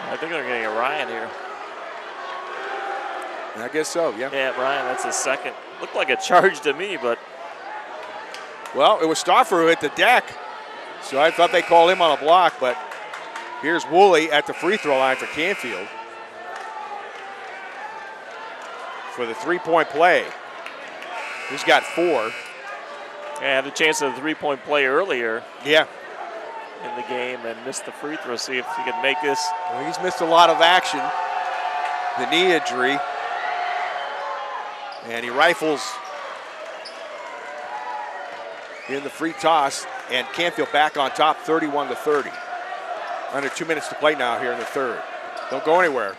I think they're going to get Ryan here. I guess so, yeah. Yeah, Ryan, that's his second. Looked like a charge to me, but. Well, it was Stauffer who hit the deck, so I thought they called him on a block, but here's Woolley at the free throw line for Canfield for the three-point play. He's got 4. Yeah, had a chance at a three-point play earlier. Yeah. In the game and missed the free throw. See if he can make this. Well, he's missed a lot of action. The knee injury. And he rifles in the free toss, and Canfield back on top, 31-30. Under 2 minutes to play now here in the third. Don't go anywhere.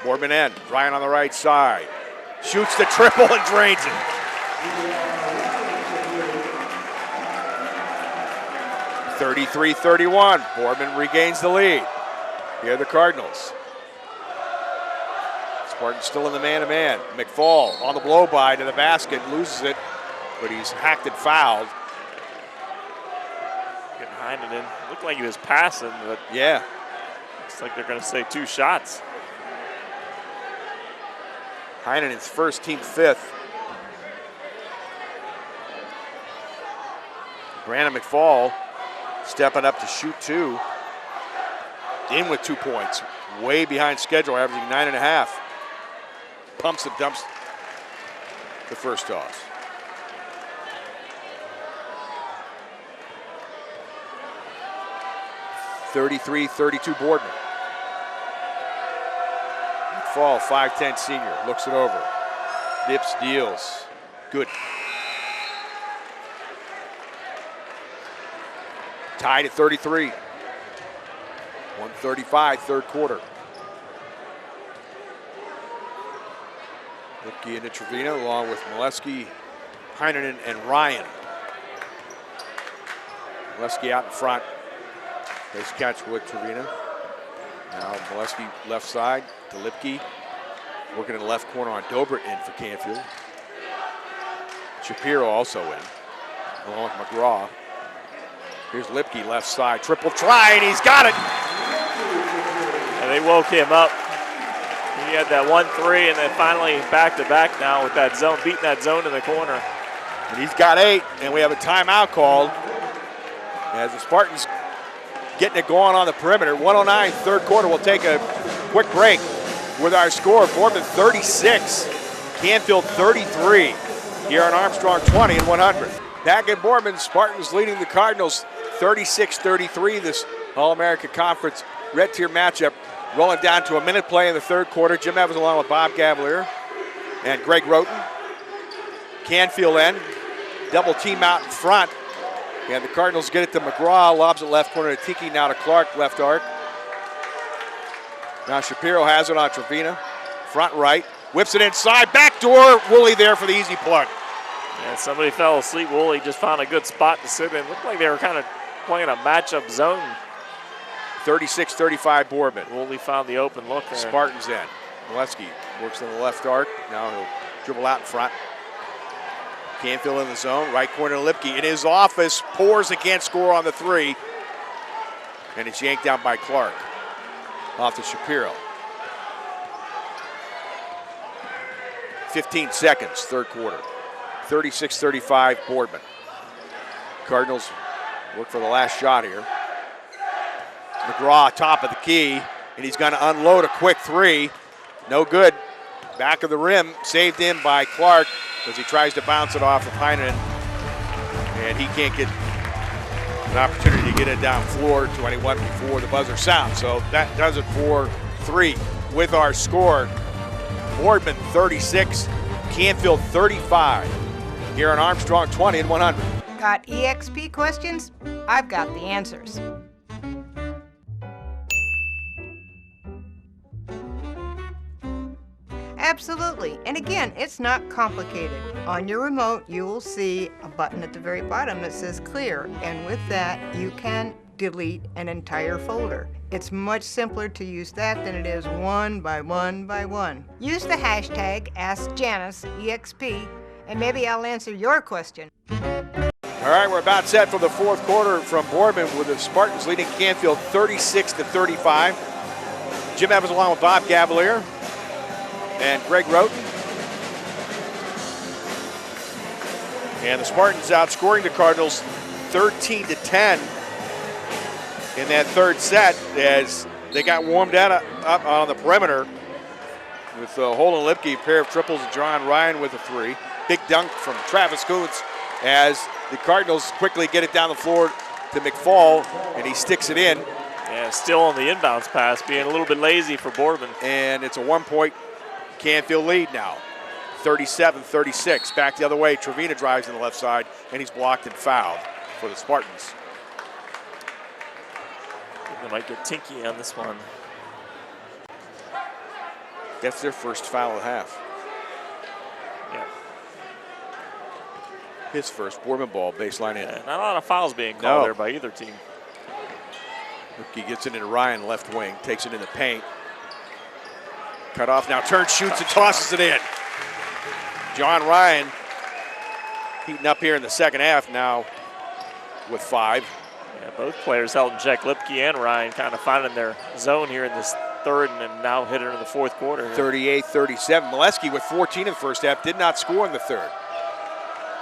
Boardman end. Ryan on the right side. Shoots the triple and drains it. 33-31. Boardman regains the lead. Here are the Cardinals. Spartans still in the man-to-man. McFall on the blow-by to the basket, loses it, but he's hacked and fouled. Getting Heinen in. Looked like he was passing, but yeah. Looks like they're going to say 2 shots. Heinenen's first, team fifth. Brandon McFall stepping up to shoot two. In with 2 points. Way behind schedule, averaging 9.5. Pumps and dumps the first toss. (33-32) Boardman. McFall, 5'10" senior, looks it over. Dips, deals. Good. Tied at 33. 1:35, third quarter. Lipke into Trevino along with Molesky, Heinenen, and Ryan. Molesky out in front. Nice catch with Trevino. Now Molesky left side to Lipke. Working in the left corner on Dobrit in for Canfield. Shapiro also in, along with McGraw. Here's Lipke left side, triple try, and he's got it. And they woke him up. He had that 1-3, and then finally back-to-back now with that zone, beating that zone in the corner. And he's got 8, and we have a timeout called as the Spartans getting it going on the perimeter. 1:09, third quarter. We'll take a quick break with our score. Boardman 36, Canfield 33 here on Armstrong 20 and 100. Back at Boardman, Spartans leading the Cardinals 36-33. This All-America Conference red tier matchup rolling down to a minute play in the third quarter. Jim Evans along with Bob Gavalier and Greg Roten. Canfield end, double team out in front. And the Cardinals get it to McGraw, lobs it left corner to Tiki, now to Clark, left arc. Now Shapiro has it on Trevina, front right, whips it inside, backdoor, Woolley there for the easy plug. Yeah, somebody fell asleep. Woolley just found a good spot to sit in. Looked like they were kind of playing a matchup zone. 36-35 Boardman. Woolley found the open look there. Spartans in. Molesky works on the left arc. Now he'll dribble out in front. Canfield in the zone. Right corner to Lipke. In his office, pours and can't score on the three. And it's yanked down by Clark. Off to Shapiro. 15 seconds, third quarter. 36-35 Boardman. Cardinals work for the last shot here. McGraw top of the key, and he's going to unload a quick three. No good. Back of the rim, saved in by Clark as he tries to bounce it off of Heinen, and he can't get an opportunity to get it down floor to anyone before the buzzer sounds. So that does it for 3 with our score. Boardman 36, Canfield 35 here on Armstrong 20 and 100. Got EXP questions? I've got the answers. Absolutely. And again, it's not complicated. On your remote, you will see a button at the very bottom that says clear. And with that, you can delete an entire folder. It's much simpler to use that than it is one by one by one. Use the hashtag AskJaniceEXP, and maybe I'll answer your question. All right, we're about set for the fourth quarter from Boardman with the Spartans leading Canfield 36-35. Jim Evans along with Bob Gavalier and Greg Roten. And the Spartans outscoring the Cardinals 13-10 in that third set as they got warmed up on the perimeter with Holden Lipke, a pair of triples, and John Ryan with a three. Big dunk from Travis Kuntz as the Cardinals quickly get it down the floor to McFall, and he sticks it in. Yeah, still on the inbounds pass, being a little bit lazy for Boardman. And it's a 1-point Canfield lead now, 37-36. Back the other way, Trevina drives on the left side, and he's blocked and fouled for the Spartans. They might get Tinky on this one. That's their first foul of the half. Yeah. His first. Boardman ball, baseline in. Yeah, not a lot of fouls being called there by either team. He gets it into Ryan, left wing, takes it in the paint. Cut off now, turns, shoots, and tosses it in. John Ryan heating up here in the second half now with 5. Yeah, both players held in check. Lipke and Ryan kind of finding their zone here in this third and now hit into the fourth quarter. 38-37. Molesky with 14 in the first half, did not score in the third.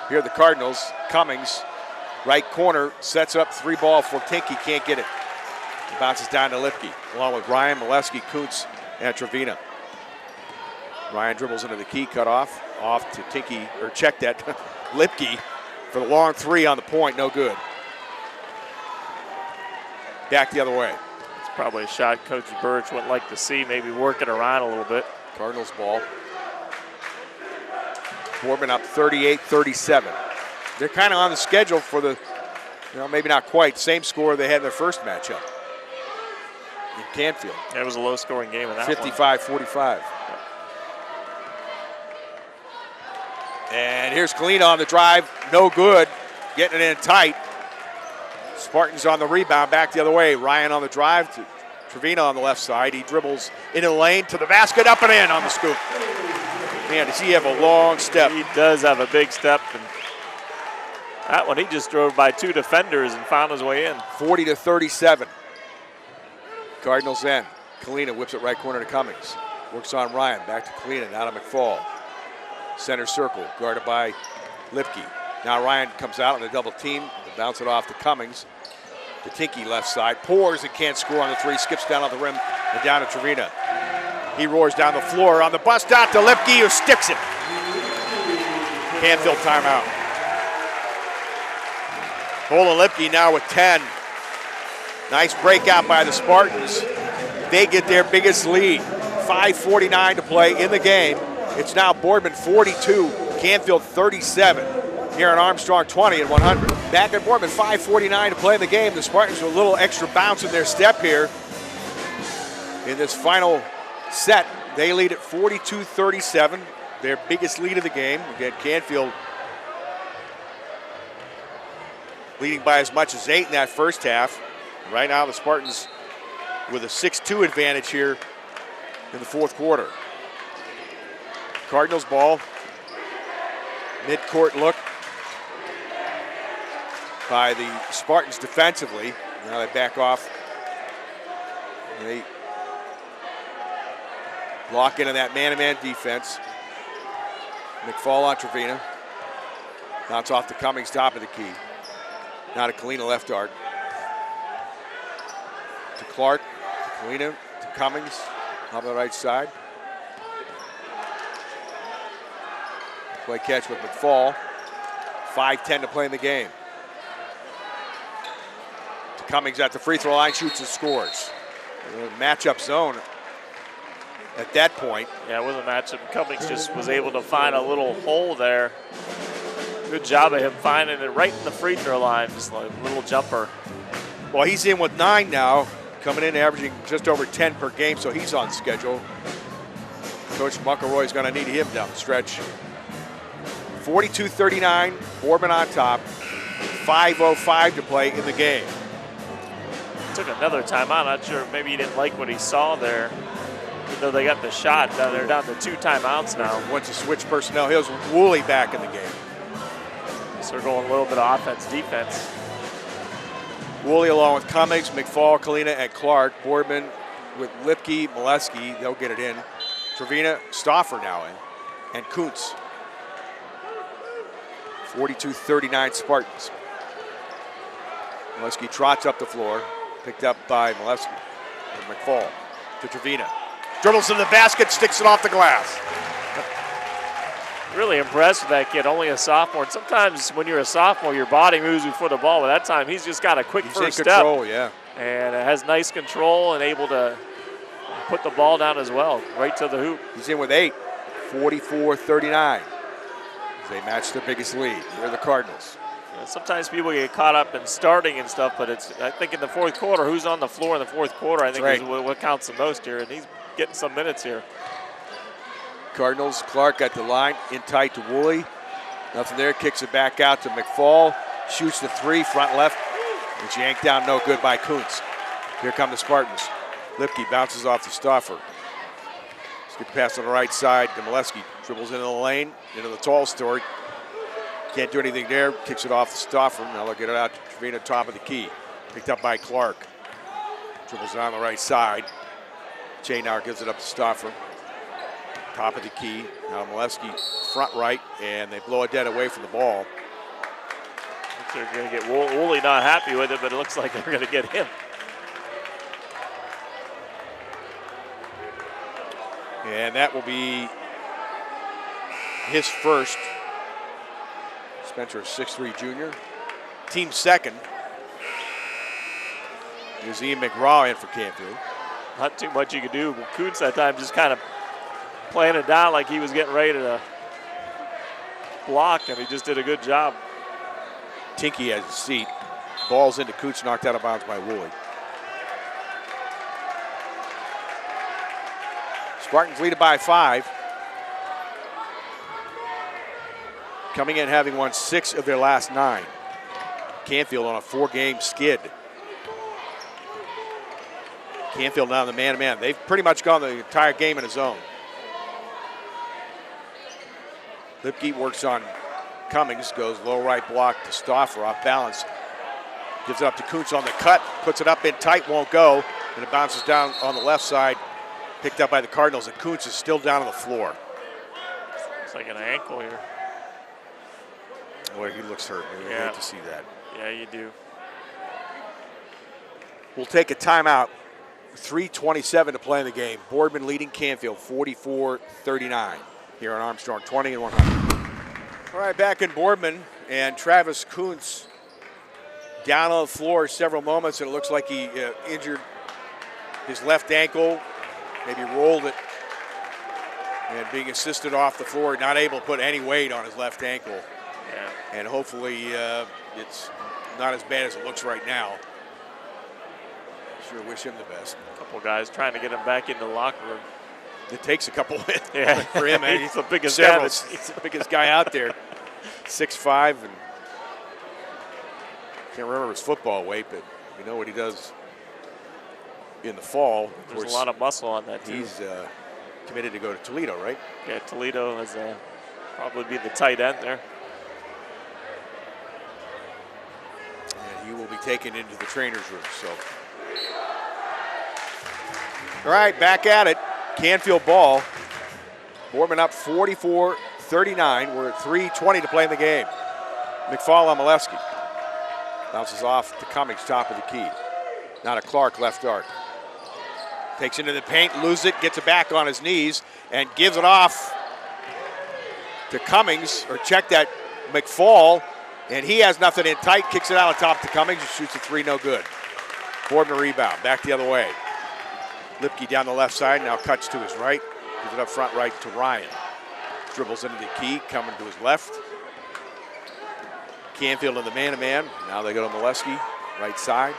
Here are the Cardinals. Cummings, right corner, sets up 3-ball for Tinky, can't get it. He bounces down to Lipke, along with Ryan, Molesky, Kuntz, and Trevina. Ryan dribbles into the key, cut off to Tinky, or check that, Lipke for the long three on the point, no good. Back the other way. It's probably a shot Coach Birch would like to see, maybe work it around a little bit. Cardinals ball. Boardman up 38-37. They're kind of on the schedule for the, maybe not quite, same score they had in their first matchup in Canfield. It was a low-scoring game in that 55-45. And here's Kalina on the drive, no good, getting it in tight. Spartans on the rebound, back the other way. Ryan on the drive to Trevina on the left side. He dribbles into the lane to the basket, up and in on the scoop. Man, does he have a long step. He does have a big step. And that one, he just drove by two defenders and found his way in. 40-37. Cardinals end. Kalina whips it right corner to Cummings. Works on Ryan, back to Kalina, now to McFall. Center circle, guarded by Lipke. Now Ryan comes out on the double team. They bounce it off to Cummings. To Tinky left side. Pours and can't score on the three. Skips down on the rim and down to Trevina. He roars down the floor on the bust out to Lipke, who sticks it. Canfield timeout. Colin Lipke now with 10. Nice breakout by the Spartans. They get their biggest lead. 5:49 to play in the game. It's now Boardman 42, Canfield 37. Here at Armstrong 20 and 100. Back at Boardman, 5:49 to play in the game. The Spartans with a little extra bounce in their step here. In this final set, they lead at 42-37, their biggest lead of the game. Again, Canfield leading by as much as 8 in that first half. Right now, the Spartans with a 6-2 advantage here in the fourth quarter. Cardinals ball, mid-court look by the Spartans defensively. Now they back off. They lock into that man-to-man defense. McFall on Trevina. Bounce off to Cummings, top of the key. Now to Kalina, left arc. To Clark, to Kalina, to Cummings, on the right side. Play catch with McFall. 5:10 to play in the game. To Cummings at the free throw line, shoots and scores. Matchup zone at that point. Yeah, it was a matchup. Cummings just was able to find a little hole there. Good job of him finding it right in the free throw line, just like a little jumper. Well, he's in with 9 now, coming in averaging just over 10 per game, so he's on schedule. Coach McElroy's going to need him down the stretch. 42-39, Boardman on top. 5:05 to play in the game. Took another timeout. Not sure, maybe he didn't like what he saw there. Even though they got the shot, they're down to 2 timeouts now. Once you switch personnel, here's Woolley back in the game. So they're going a little bit of offense, defense. Woolley along with Cummings, McFall, Kalina, and Clark. Boardman with Lipke, Molesky, they'll get it in. Trevina, Stauffer now in, and Kuntz. 42-39 Spartans. Molesky trots up the floor, picked up by Molesky. And McFall to Trevina. Dribbles to the basket, sticks it off the glass. Really impressed with that kid, only a sophomore. And sometimes when you're a sophomore, your body moves before the ball. But that time, he's just got a quick first step. He's in control, yeah. And has nice control and able to put the ball down as well, right to the hoop. He's in with 8, 44-39. They match their biggest lead. They're the Cardinals. Yeah, sometimes people get caught up in starting and stuff, but I think in the fourth quarter, who's on the floor in the fourth quarter, I think is what counts the most here, and he's getting some minutes here. Cardinals, Clark at the line, in tight to Woolley. Nothing there, kicks it back out to McFall. Shoots the 3, front left. It's yanked down, no good by Kuntz. Here come the Spartans. Lipke bounces off to Stauffer. Good pass on the right side to Molesky. Dribbles into the lane, into the tall story. Can't do anything there. Kicks it off to Stauffer. Now they'll get it out to Trevina, top of the key. Picked up by Clark. Dribbles it on the right side. Chainauer gives it up to Stauffer. Top of the key. Now Molesky front right, and they blow it dead away from the ball. They're going to get Woolley not happy with it, but it looks like they're going to get him. And that will be his first. Spencer, 6'3" junior. Team second is Ian McGraw in for Canfield. Not too much you could do. Kuntz that time just kind of playing it down like he was getting ready to block, and he just did a good job. Tinky has a seat. Ball's into Kuntz, knocked out of bounds by Woolley. Spartans lead it by 5. Coming in having won 6 of their last 9. Canfield on a 4-game skid. Canfield now the man-to-man. They've pretty much gone the entire game in a zone. Lipke works on Cummings, goes low right block to Stauffer, off balance. Gives it up to Kuntz on the cut, puts it up in tight, won't go, and it bounces down on the left side, picked up by the Cardinals, and Kuntz is still down on the floor. It's like an ankle here. Boy, he looks hurt. We hate to see that. Yeah, you do. We'll take a timeout. 3:27 to play in the game. Boardman leading Canfield 44-39 here on Armstrong 20 and 100. All right, back in Boardman, and Travis Kuntz down on the floor several moments, and it looks like he injured his left ankle, maybe rolled it, and being assisted off the floor, not able to put any weight on his left ankle. Yeah. And hopefully it's not as bad as it looks right now. Sure wish him the best. A couple guys trying to get him back into the locker room. It takes a couple yeah. for him. He's the biggest guy. He's the biggest guy out there. 6'5", and can't remember his football weight, but we know what he does in the fall. There's a lot of muscle on that too. He's committed to go to Toledo, right? Yeah, Toledo is probably be the tight end there. And he will be taken into the trainer's room. So, all right, back at it. Canfield ball. Boardman up 44-39. We're at 3:20 to play in the game. McFall on Molesky. Bounces off to Cummings, top of the key. Now to Clark, left arc. Takes into the paint, loses it, gets it back on his knees, and gives it off to Cummings, or check that, McFall, and he has nothing in tight, kicks it out on top to Cummings, and shoots a 3, no good. Boardman rebound, back the other way. Lipke down the left side, now cuts to his right, gives it up front right to Ryan. Dribbles into the key, coming to his left. Canfield in the man-to-man. Now they go to Molesky, right side.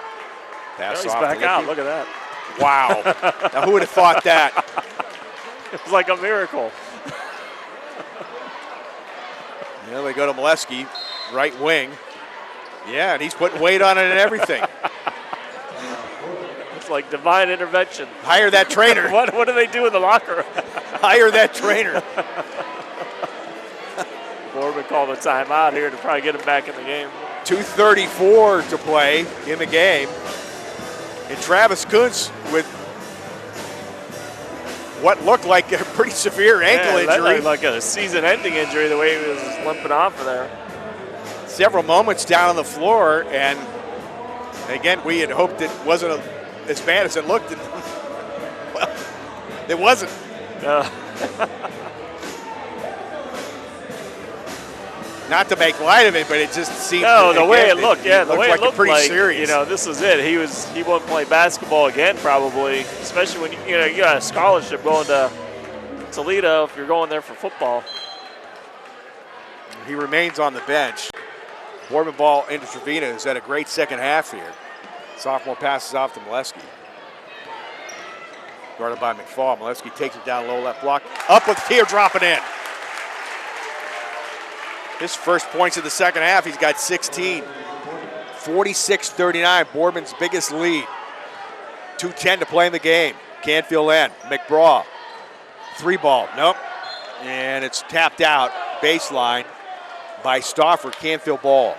Pass He's off back to Lipke. out, look at that. Wow. Now who would have thought that? It was like a miracle. Yeah, they go to Molesky, right wing. Yeah, and he's putting weight on it and everything. It's like divine intervention. Hire that trainer. What do they do in the locker room? Hire that trainer. Boardman called a timeout here to probably get him back in the game. 2:34 to play in the game. And Travis Kuntz with what looked like a pretty severe ankle that injury. looked like a season-ending injury the way he was limping off of there. Several moments down on the floor, and again, we had hoped it wasn't as bad as it looked. Well, it wasn't. Not to make light of it, but it just seemed. No, the way it looked, the way it looked pretty like, serious. This is it. He won't play basketball again probably, especially when you got a scholarship going to Toledo if you're going there for football. He remains on the bench. Boardman ball into Trevina, who's had a great second half here. Sophomore passes off to Molesky. Guarded by McFall. Molesky takes it down low left block. Up with teardrop it in. His first points of the second half, he's got 16. 46-39, Boardman's biggest lead. 2:10 to play in the game. Canfield end. McBraw. 3-ball, nope. And it's tapped out, baseline by Stauffer. Canfield ball.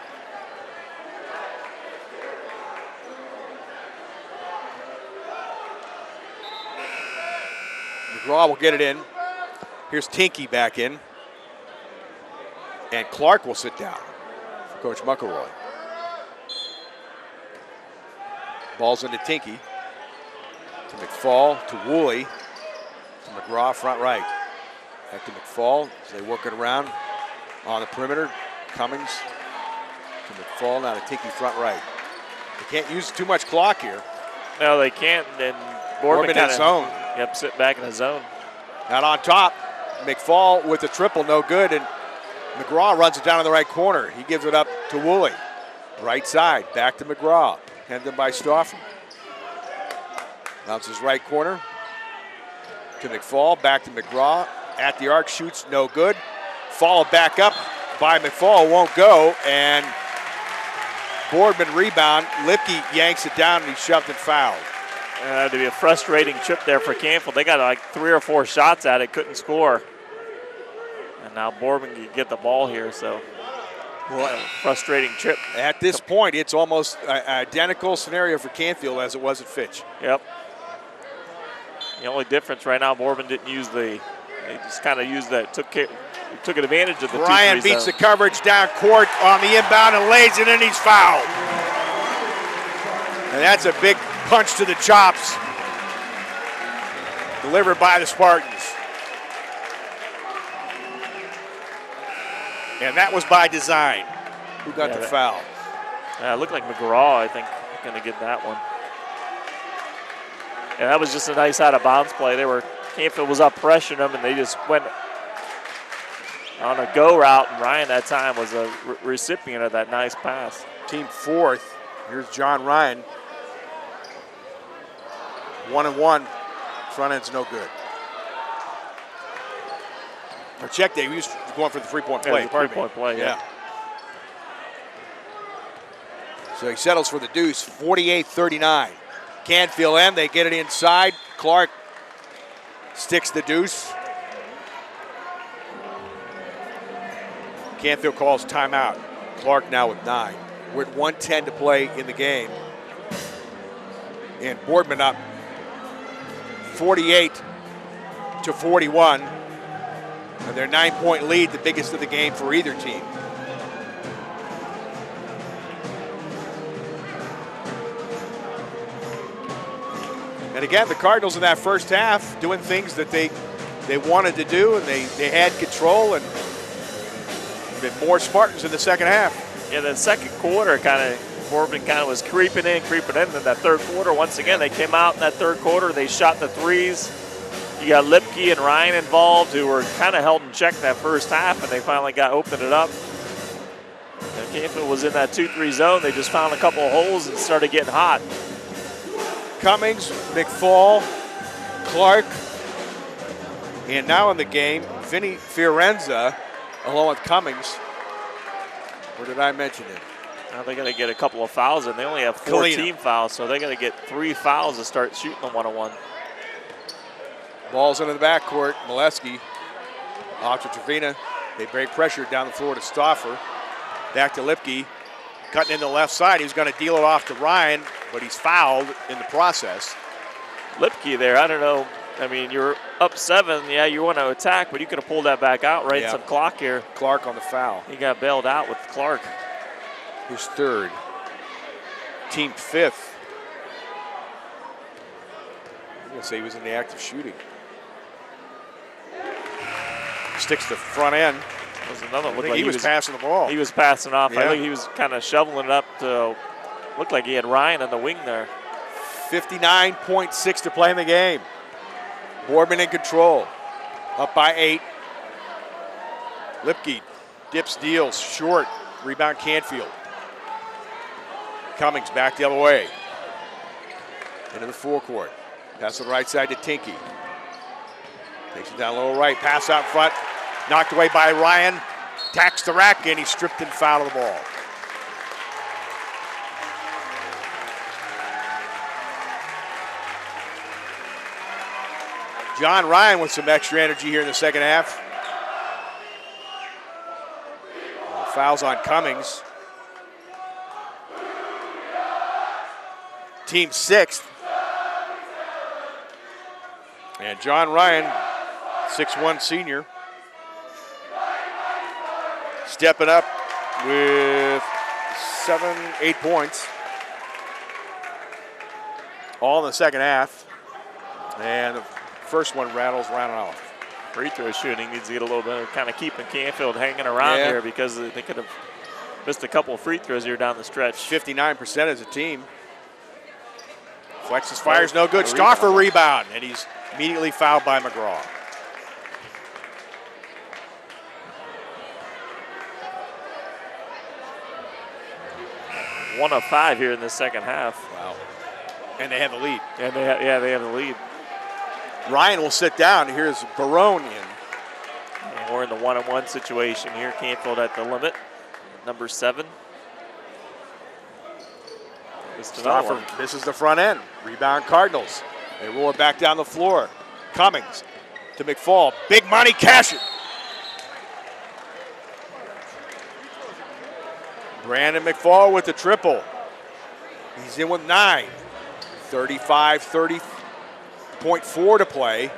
McGraw will get it in. Here's Tinky back in. And Clark will sit down for Coach McElroy. Ball's into Tinky. To McFall, to Woolley, to McGraw, front right. Back to McFall as they work it around on the perimeter. Cummings to McFall, now to Tinky, front right. They can't use too much clock here. No, they can't. And Boardman in zone. Yep, sit back in the zone. Out on top, McFall with the triple, no good, and McGraw runs it down in the right corner. He gives it up to Woolley. Right side, back to McGraw. Hemmed in by Stauffer. Bounces right corner to McFall, back to McGraw. At the arc, shoots, no good. Followed back up by McFall, won't go, and Boardman rebound. Lipke yanks it down, and he's shoved and fouled. To be a frustrating trip there for Canfield. They got like 3 or 4 shots at it, couldn't score. And now Boardman can get the ball here, so frustrating trip. At this point, it's almost an identical scenario for Canfield as it was at Fitch. Yep. The only difference right now, Boardman didn't use they just kind of used that, took advantage of the 2-3 Ryan beats zone. the coverage down court on the inbound and lays it in, he's fouled. And that's a big punch to the chops delivered by the Spartans. And that was by design. Who got the foul? Yeah, it looked like McGraw, I think, going to get that one. And that was just a nice out-of-bounds play. Canfield was up pressuring them, and they just went on a go route, and Ryan that time was a recipient of that nice pass. Team fourth. Here's John Ryan. 1-1. Front end's no good. Or check day, he was going for the three-point play. Three-point play, yeah. So he settles for the deuce, 48-39. Canfield end, they get it inside. Clark sticks the deuce. Canfield calls timeout. Clark now with 9. We're at 1:10 to play in the game. And Boardman up 48-41. And their 9-point lead, the biggest of the game for either team. And again, the Cardinals in that first half doing things that they wanted to do, and they had control, and been more Spartans in the second half. Yeah, the second quarter Boardman was creeping in, and then that third quarter, once again, they came out in that third quarter, they shot the threes. You got Lipke and Ryan involved, who were kind of held in check that first half, and they finally opened it up. And Canfield was in that 2-3 zone. They just found a couple of holes and started getting hot. Cummings, McFall, Clark, and now in the game, Vinny Fiorenza, along with Cummings. Or did I mention it? Now they got to get a couple of fouls, and they only have 4 team fouls, so they got to get 3 fouls to start shooting the 1-on-1. Ball's into the backcourt. Molesky off to Trevina. They break pressure down the floor to Stauffer. Back to Lipke. Cutting in the left side. He was going to deal it off to Ryan, but he's fouled in the process. Lipke there, I don't know. I mean, you're up 7. Yeah, you want to attack, but you could have pulled that back out, right? Some clock here. Clark on the foul. He got bailed out with Clark. His third. Team 5th. I'm going to say he was in the act of shooting. Sticks the front end. Was another one. He was passing the ball. He was passing off. Yeah. I think he was kind of shoveling it up to look like he had Ryan on the wing there. 59.6 to play in the game. Boardman in control. Up by 8. Lipke dips, deals, short. Rebound Canfield. Cummings back the other way. Into the forecourt. Pass to the right side to Tinky. Takes it down low right. Pass out front. Knocked away by Ryan. Tacks the rack, and he's stripped and fouled of the ball. John Ryan with some extra energy here in the second half. Fouls on Cummings. Team 6th. And John Ryan, 6'1" senior, stepping up with 7, 8 points. All in the second half. And the first one rattles off. Free throw shooting needs to get a little better, kind of keeping Canfield hanging around here because they could have missed a couple of free throws here down the stretch. 59% as a team. Flexes fires no good. Stauffer rebound, and he's immediately fouled by McGraw. One of 5 here in the second half. Wow. And they have the lead. And they have the lead. Ryan will sit down. Here's Barone in. And we're in the 1-on-1 situation here. Canfield at the limit. Number 7. Stauffer misses the front end. Rebound Cardinals. They roll it back down the floor. Cummings to McFall. Big money, cash it. Brandon McFall with the triple. He's in with 9. 30.4 to play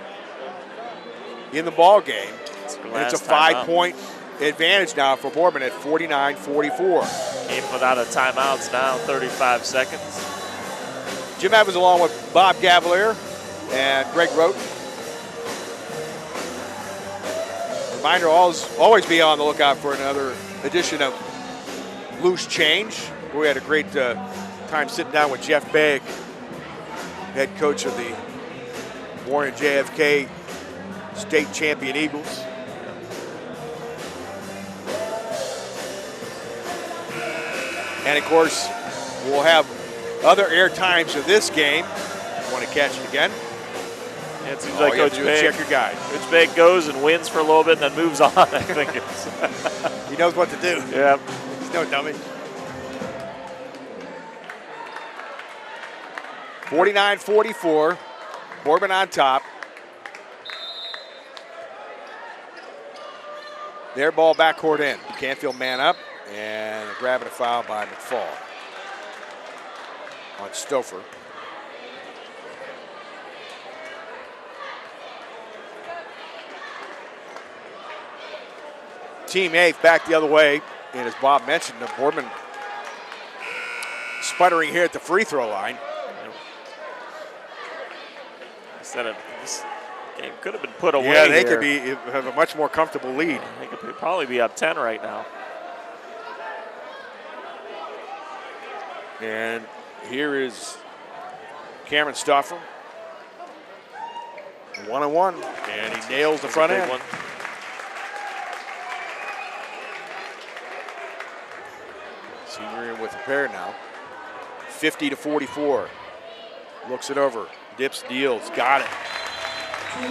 in the ball game. It's a 5-point advantage now for Boardman at 49-44. Game without a timeouts now, 35 seconds. Jim Evans along with Bob Cavalier and Greg Roten. Reminder, always be on the lookout for another edition of Loose Change. We had a great time sitting down with Jeff Begg, head coach of the Warren JFK state champion Eagles. And of course, we'll have other air times of this game. If you want to catch it again, it seems like Coach Begg, check your guide. Coach Begg goes and wins for a little bit and then moves on. I think it's he knows what to do. Yeah, he's no dummy. 49-44, Boardman on top. Their ball backcourt in. Canfield man up and grabbing a foul by McFall on Stauffer. Team 8 back the other way, and as Bob mentioned, the Boardman sputtering here at the free throw line. This game could have been put away. Yeah, they here. could have a much more comfortable lead. They could probably be up 10 right now. And here is Cameron Stauffer. 1-on-1, and he nails the front end. Senior in with a pair now. 50-44. Looks it over. Dips, deals, got it. We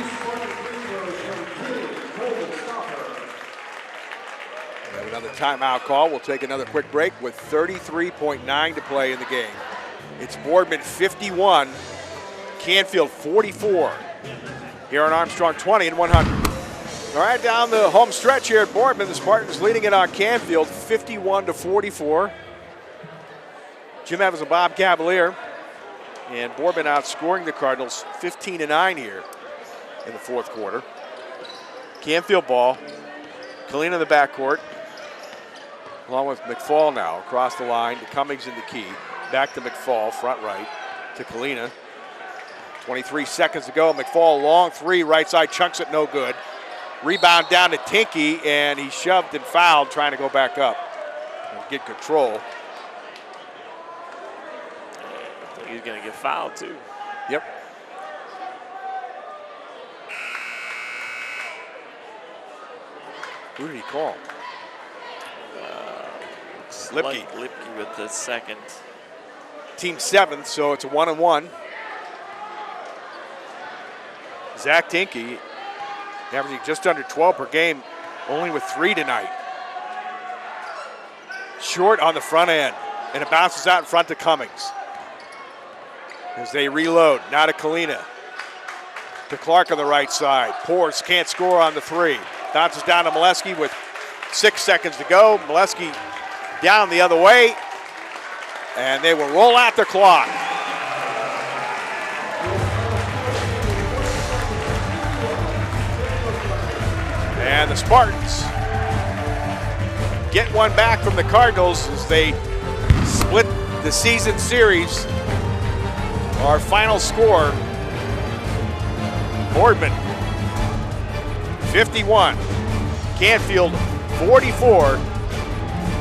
have another timeout call. We'll take another quick break with 33.9 to play in the game. It's Boardman 51, Canfield 44. Here on Armstrong 20 and 100. All right, down the home stretch here at Boardman, the Spartans leading it on Canfield 51-44. Jim Evans and Bob Cavalier. And Boardman outscoring the Cardinals 15-9 here in the fourth quarter. Canfield ball. Kalina in the backcourt. Along with McFall now across the line to Cummings in the key. Back to McFall, front right to Kalina. 23 seconds to go. McFall, long three, right side, chunks it, no good. Rebound down to Tinky, and he shoved and fouled, trying to go back up and get control. He's going to get fouled too. Yep. Who did he call? Lipke. Lipke with the second. Team 7th, so it's a 1-on-1. Zach Tinky averaging just under 12 per game, only with 3 tonight. Short on the front end, and it bounces out in front to Cummings. As they reload, now to Kalina. To Clark on the right side. Pours, can't score on the three. Bounces down to Molesky with 6 seconds to go. Molesky down the other way, and they will roll out the clock. And the Spartans get one back from the Cardinals as they split the season series. Our final score, Boardman 51, Canfield 44,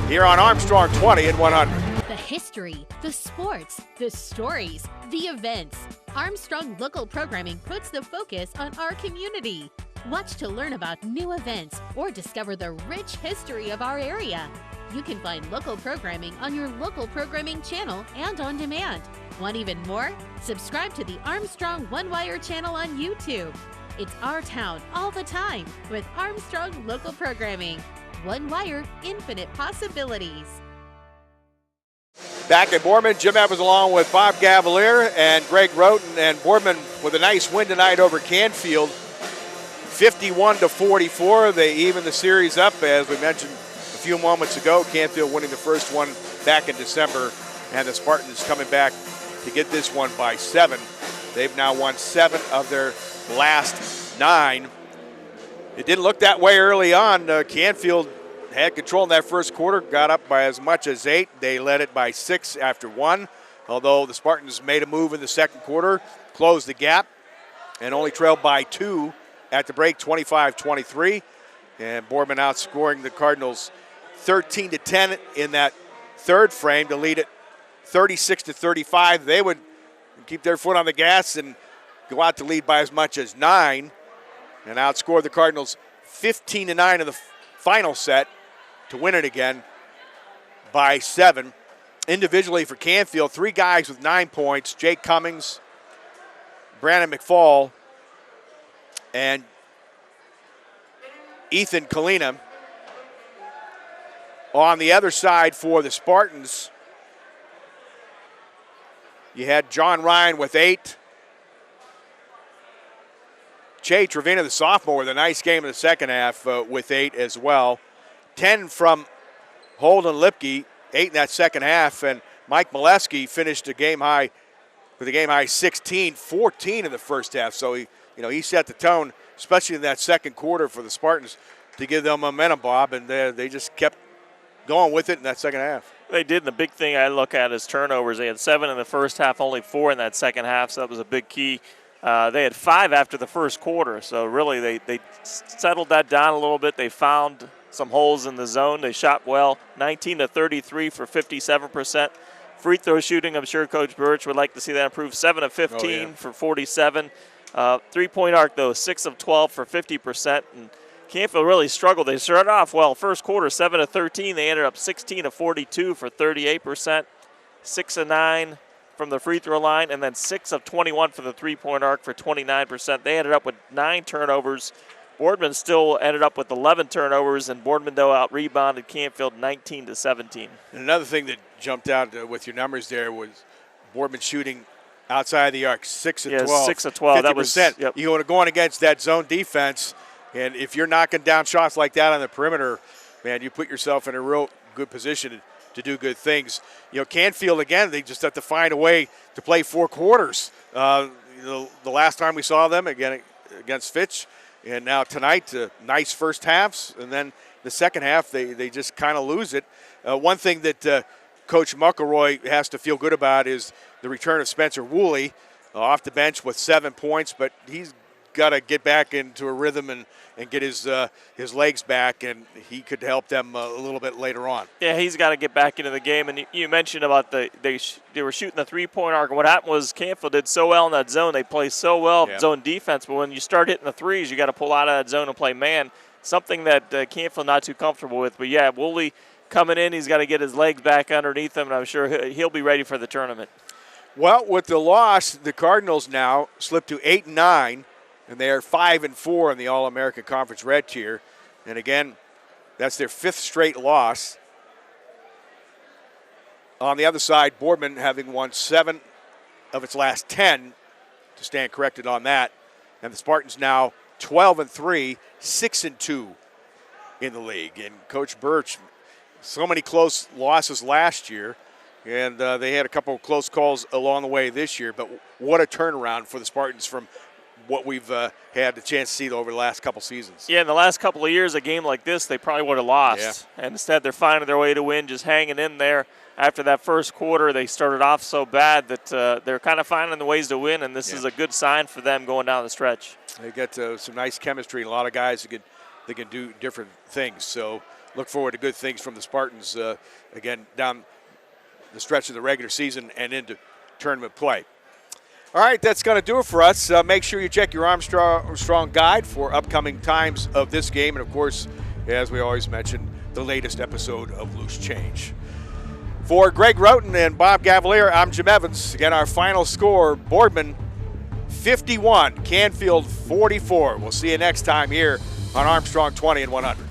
here on Armstrong 20 and 100. The history, the sports, the stories, the events. Armstrong Local Programming puts the focus on our community. Watch to learn about new events or discover the rich history of our area. You can find local programming on your local programming channel and on demand. Want even more? Subscribe to the Armstrong One Wire channel on YouTube. It's our town all the time with Armstrong Local Programming. One Wire, infinite possibilities. Back at Boardman, Jim Evans along with Bob Gavalier and Greg Roten, and Boardman with a nice win tonight over Canfield, 51-44. They even the series up, as we mentioned a few moments ago. Canfield winning the first one back in December, and the Spartans coming back to get this one by 7. They've now won 7 of their last 9. It didn't look that way early on. Canfield had control in that first quarter, got up by as much as 8. They led it by 6 after 1, although the Spartans made a move in the second quarter, closed the gap, and only trailed by 2 at the break, 25-23. And Boardman outscoring the Cardinals 13-10 in that third frame to lead it 36-35. They would keep their foot on the gas and go out to lead by as much as 9 and outscore the Cardinals 15-9 in the final set to win it again by 7. Individually for Canfield, 3 guys with 9 points, Jake Cummings, Brandon McFall, and Ethan Kalina. On the other side for the Spartans, you had John Ryan with 8. Che Trevina, the sophomore, with a nice game in the second half with 8 as well. 10 from Holden Lipke, 8 in that second half, and Mike Molesky finished a game high with a game high 16, 14 in the first half. So he set the tone, especially in that second quarter for the Spartans, to give them momentum, Bob, and they just kept going with it in that second half. They did, and the big thing I look at is turnovers. They had 7 in the first half, only 4 in that second half, so that was a big key. They had 5 after the first quarter, so really they settled that down a little bit. They found some holes in the zone. They shot well, 19-33 for 57%. Free throw shooting, I'm sure Coach Birch would like to see that improve, 7 of 15 for 47. Three-point arc, though, 6 of 12 for 50%. And Canfield really struggled. They started off well. First quarter, 7 of 13. They ended up 16 of 42 for 38%. 6 of 9 from the free throw line, and then 6 of 21 for the three-point arc for 29%. They ended up with 9 turnovers. Boardman still ended up with 11 turnovers, and Boardman, though, out-rebounded Canfield 19-17. And another thing that jumped out with your numbers there was Boardman shooting outside the arc, 6 of 12. 6 of 12. 50%. That was, yep. You're going against that zone defense, and if you're knocking down shots like that on the perimeter, man, you put yourself in a real good position to do good things. Canfield, again, they just have to find a way to play 4 quarters. The last time we saw them, again, against Fitch, and now tonight, nice first halves, and then the second half, they just kind of lose it. One thing that Coach McElroy has to feel good about is the return of Spencer Woolley off the bench with 7 points, but he's got to get back into a rhythm and get his legs back, and he could help them a little bit later on. Yeah, he's got to get back into the game. And you mentioned about they were shooting the three-point arc. What happened was Canfield did so well in that zone. They play so well zone defense, but when you start hitting the threes, you got to pull out of that zone and play man, something that Canfield not too comfortable with. But, yeah, Woolley coming in, he's got to get his legs back underneath him, and I'm sure he'll be ready for the tournament. Well, with the loss, the Cardinals now slip to 8-9. And they are 5-4 in the All-American Conference Red Tier. And again, that's their 5th straight loss. On the other side, Boardman having won 7 of its last 10, to stand corrected on that. And the Spartans now 12-3, 6-2 in the league. And Coach Birch, so many close losses last year. And they had a couple of close calls along the way this year. But what a turnaround for the Spartans from what we've had the chance to see over the last couple seasons. Yeah, in the last couple of years, a game like this, they probably would have lost. Yeah. And instead, they're finding their way to win, just hanging in there. After that first quarter, they started off so bad that they're kind of finding the ways to win, and this is a good sign for them going down the stretch. They got some nice chemistry and a lot of guys that can do different things. So look forward to good things from the Spartans, again, down the stretch of the regular season and into tournament play. All right, that's going to do it for us. Make sure you check your Armstrong guide for upcoming times of this game. And, of course, as we always mention, the latest episode of Loose Change. For Greg Roten and Bob Gavalier, I'm Jim Evans. Again, our final score, Boardman 51, Canfield 44. We'll see you next time here on Armstrong 20 and 100.